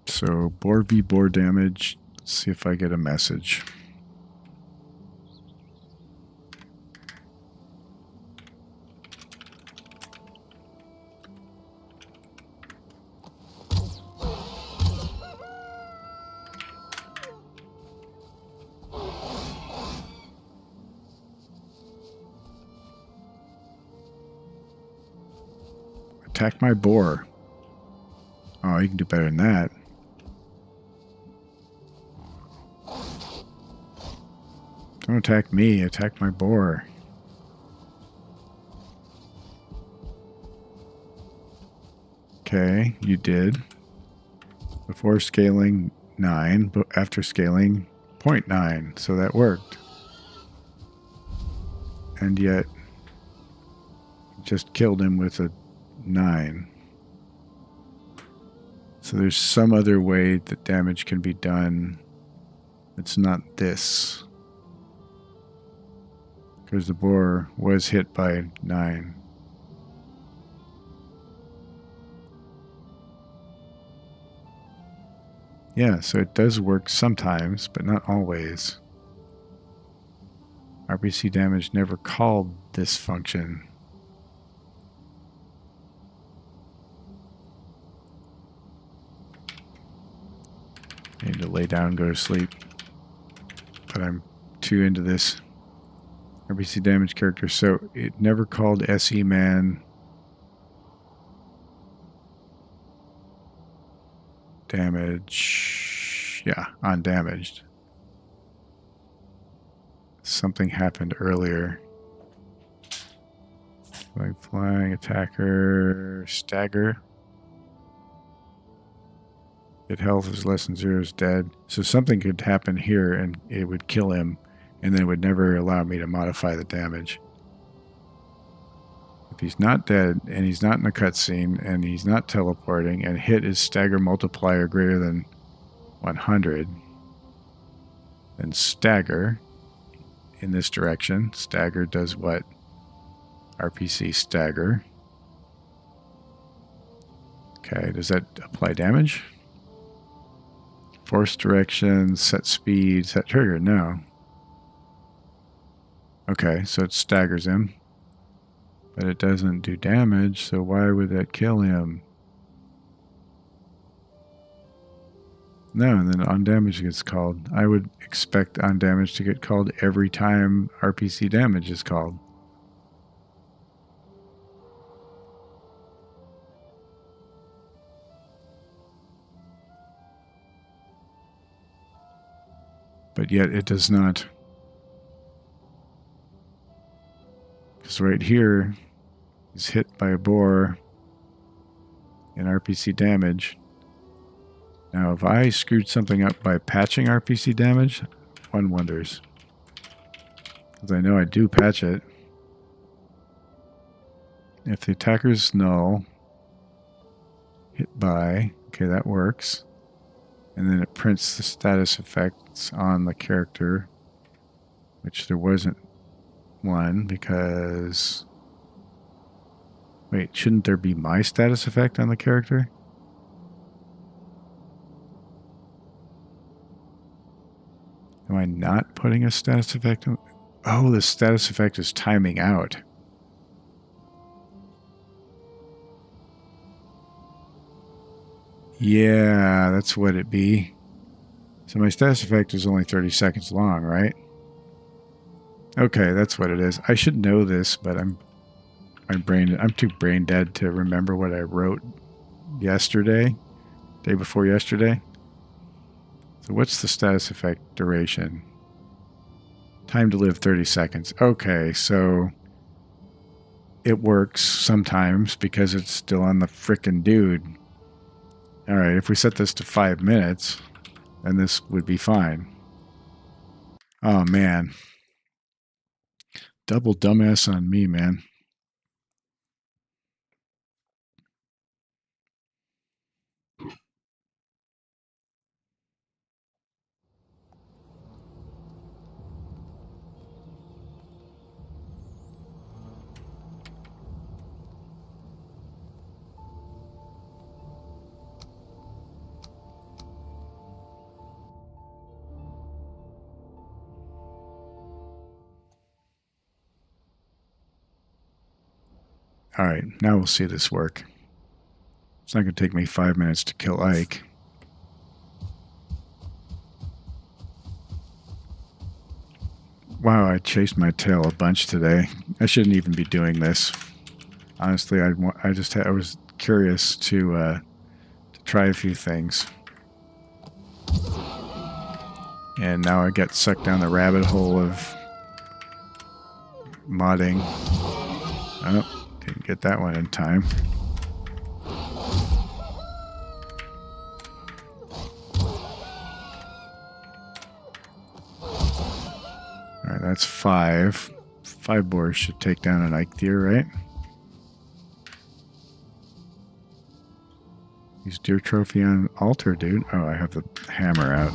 Speaker 1: So, boar v boar damage. Let's see if I get a message. Attack my boar. Oh, you can do better than that. Don't attack me, attack my boar. Okay, you did. Before scaling 9, but after scaling 0.9, so that worked. And yet, just killed him with a 9. So there's some other way that damage can be done. It's not this. Because the boar was hit by 9. Yeah, so it does work sometimes, but not always. RPC damage never called this function. I need to lay down and go to sleep. But I'm too into this RPC damage character, so it never called SE man damage. Yeah, undamaged. Something happened earlier. Like flying attacker, stagger. Hit health is less than 0 is dead. So something could happen here and it would kill him, and then it would never allow me to modify the damage. If he's not dead, and he's not in a cutscene, and he's not teleporting, and hit is stagger multiplier greater than 100, then stagger in this direction. Stagger does what? RPC stagger. Okay, does that apply damage? Force direction, set speed, set trigger. No. Okay, so it staggers him. But it doesn't do damage, so why would that kill him? No, and then undamaged gets called. I would expect undamaged to get called every time RPC damage is called. But yet it does not. Because right here, he's hit by a boar in RPC damage. Now, if I screwed something up by patching RPC damage, one wonders. Because I know I do patch it. If the attacker's null, hit by, okay, that works. And then it prints the status effects on the character, which there wasn't one because... Wait, shouldn't there be my status effect on the character? Am I not putting a status effect on? Oh, the status effect is timing out. Yeah, that's what it be. So my status effect is only 30 seconds long, right? Okay, that's what it is. I should know this, but I'm too brain dead to remember what I wrote yesterday, day before yesterday. So what's the status effect duration? Time to live 30 seconds. Okay, so it works sometimes because it's still on the frickin' dude. All right, if we set this to 5 minutes, then this would be fine. Oh, man. Double dumbass on me, man. All right, now we'll see this work. It's not going to take me 5 minutes to kill Ike. Wow, I chased my tail a bunch today. I shouldn't even be doing this. Honestly, I was curious to try a few things. And now I get sucked down the rabbit hole of modding. Oh, didn't get that one in time. Alright, that's 5. 5 boars should take down an Ike deer, right? Use deer trophy on altar, dude. Oh, I have the hammer out.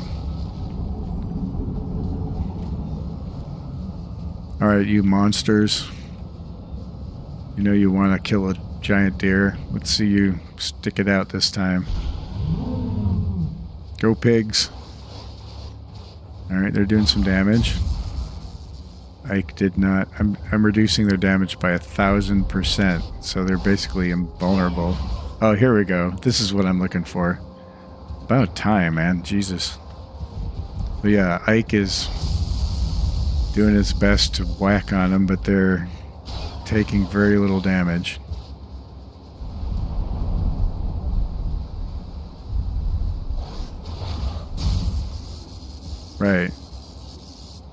Speaker 1: Alright, you monsters. You know you want to kill a giant deer. Let's see you stick it out this time. Go pigs. Alright, they're doing some damage. Ike did not. I'm reducing their damage by 1,000%, so they're basically invulnerable. Oh, here we go. This is what I'm looking for. About time, man. Jesus. But yeah, Ike is doing his best to whack on them, but they're taking very little damage. Right.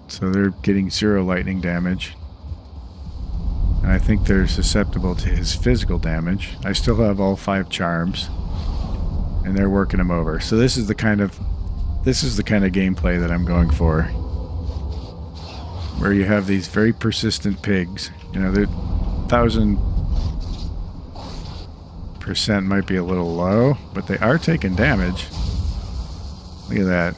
Speaker 1: So they're getting 0 lightning damage. And I think they're susceptible to his physical damage. I still have all 5 charms. And they're working him over. So this is the kind of gameplay that I'm going for. Where you have these very persistent pigs. You know, they're 1,000% might be a little low, but they are taking damage. Look at that.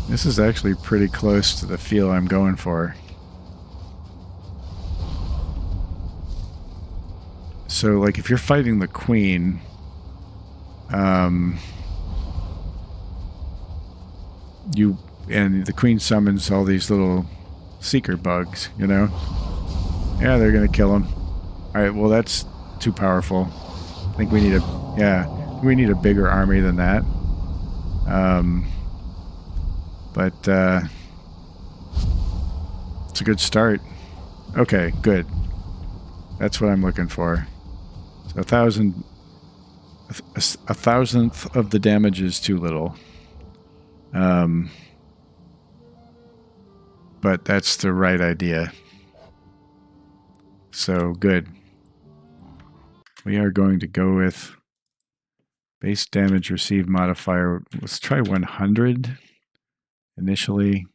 Speaker 1: This is actually pretty close to the feel I'm going for. So, like, if you're fighting the queen, the queen summons all these little seeker bugs, you know? Yeah, they're gonna kill him. Alright, well, that's too powerful. I think we need a bigger army than that. But it's a good start. Okay, good. That's what I'm looking for. So 1,000th of the damage is too little. But that's the right idea. So good. We are going to go with base damage received modifier. Let's try 100 initially.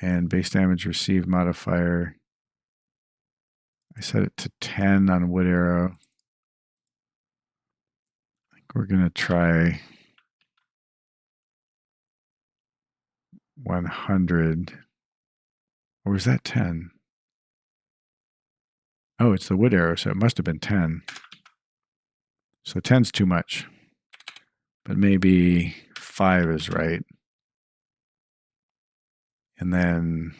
Speaker 1: And base damage received modifier. I set it to 10 on wood arrow. I think we're going to try 100. Or was that 10? Oh, it's the wood arrow, so it must have been 10. So 10's too much. But maybe 5 is right. And then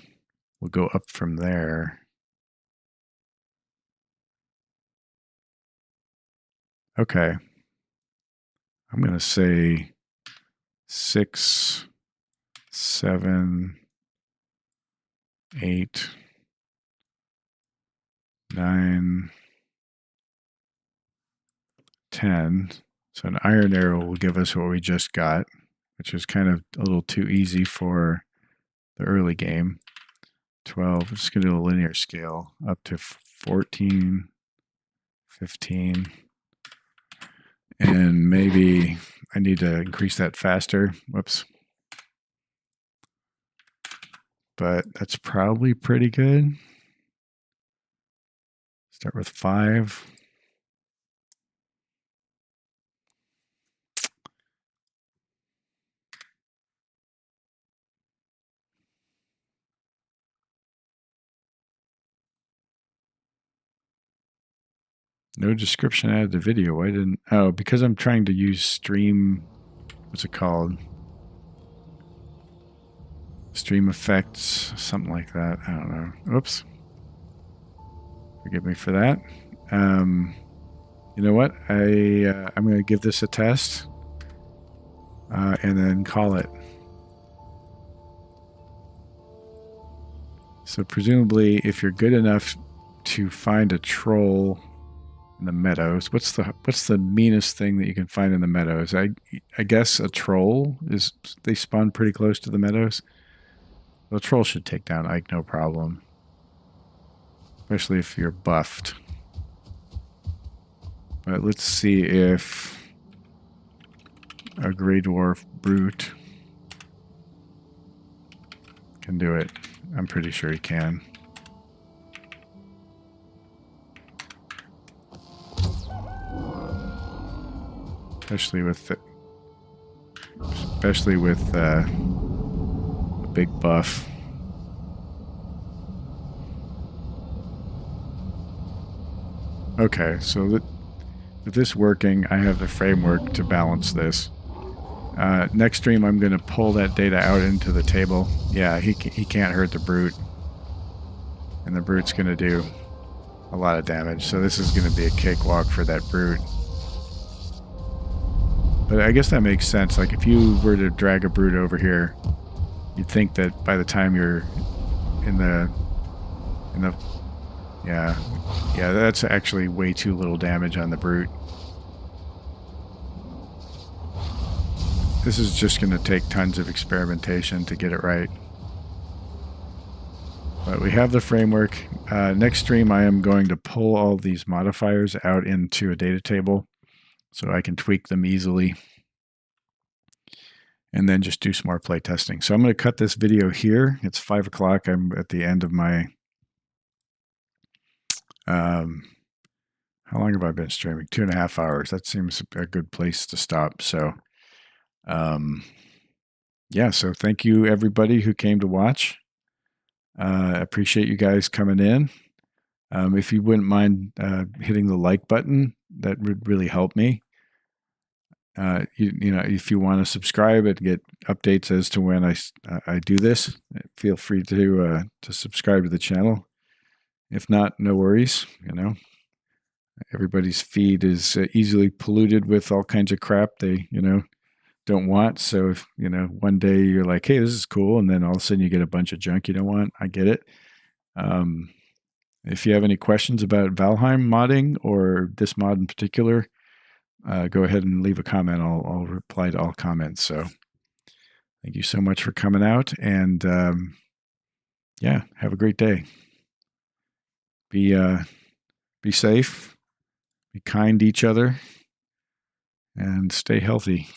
Speaker 1: we'll go up from there. Okay. I'm going to say 6, 7, 8, 9, 10. So an iron arrow will give us what we just got, which is kind of a little too easy for the early game. 12. I'm just going to do a linear scale up to 14, 15. And maybe I need to increase that faster. Whoops. But that's probably pretty good. Start with 5. No description added to video. Why didn't... Oh, because I'm trying to use stream... What's it called? Stream effects, something like that. I don't know. Oops. Forgive me for that. You know what? I'm going to give this a test and then call it. So presumably, if you're good enough to find a troll in the meadows, what's the meanest thing that you can find in the meadows? I guess a troll is. They spawn pretty close to the meadows. The troll should take down Ike no problem, especially if you're buffed. But let's see if a Grey Dwarf Brute can do it. I'm pretty sure he can. Especially with the big buff. Okay, so with this working, I have the framework to balance this. Next stream, I'm going to pull that data out into the table. Yeah, he can't hurt the Brute. And the Brute's going to do a lot of damage. So this is going to be a cakewalk for that Brute. But I guess that makes sense. Like, if you were to drag a Brute over here, you'd think that by the time you're in the yeah, that's actually way too little damage on the Brute. This is just going to take tons of experimentation to get it right. But we have the framework. Next stream, I am going to pull all these modifiers out into a data table so I can tweak them easily. And then just do some more play testing. So I'm going to cut this video here. It's 5 o'clock. I'm at the end of my... how long have I been streaming? 2.5 hours. That seems a good place to stop. So... yeah, so thank you everybody who came to watch. Appreciate you guys coming in. If you wouldn't mind hitting the like button, that would really help me. You know, if you want to subscribe and get updates as to when I do this, feel free to subscribe to the channel. If not, no worries. You know, everybody's feed is easily polluted with all kinds of crap they don't want. So if one day you're like, hey, this is cool, and then all of a sudden you get a bunch of junk you don't want, I get it. If you have any questions about Valheim modding or this mod in particular, go ahead and leave a comment. I'll reply to all comments. So thank you so much for coming out, and yeah, have a great day. Be safe, be kind to each other, and stay healthy.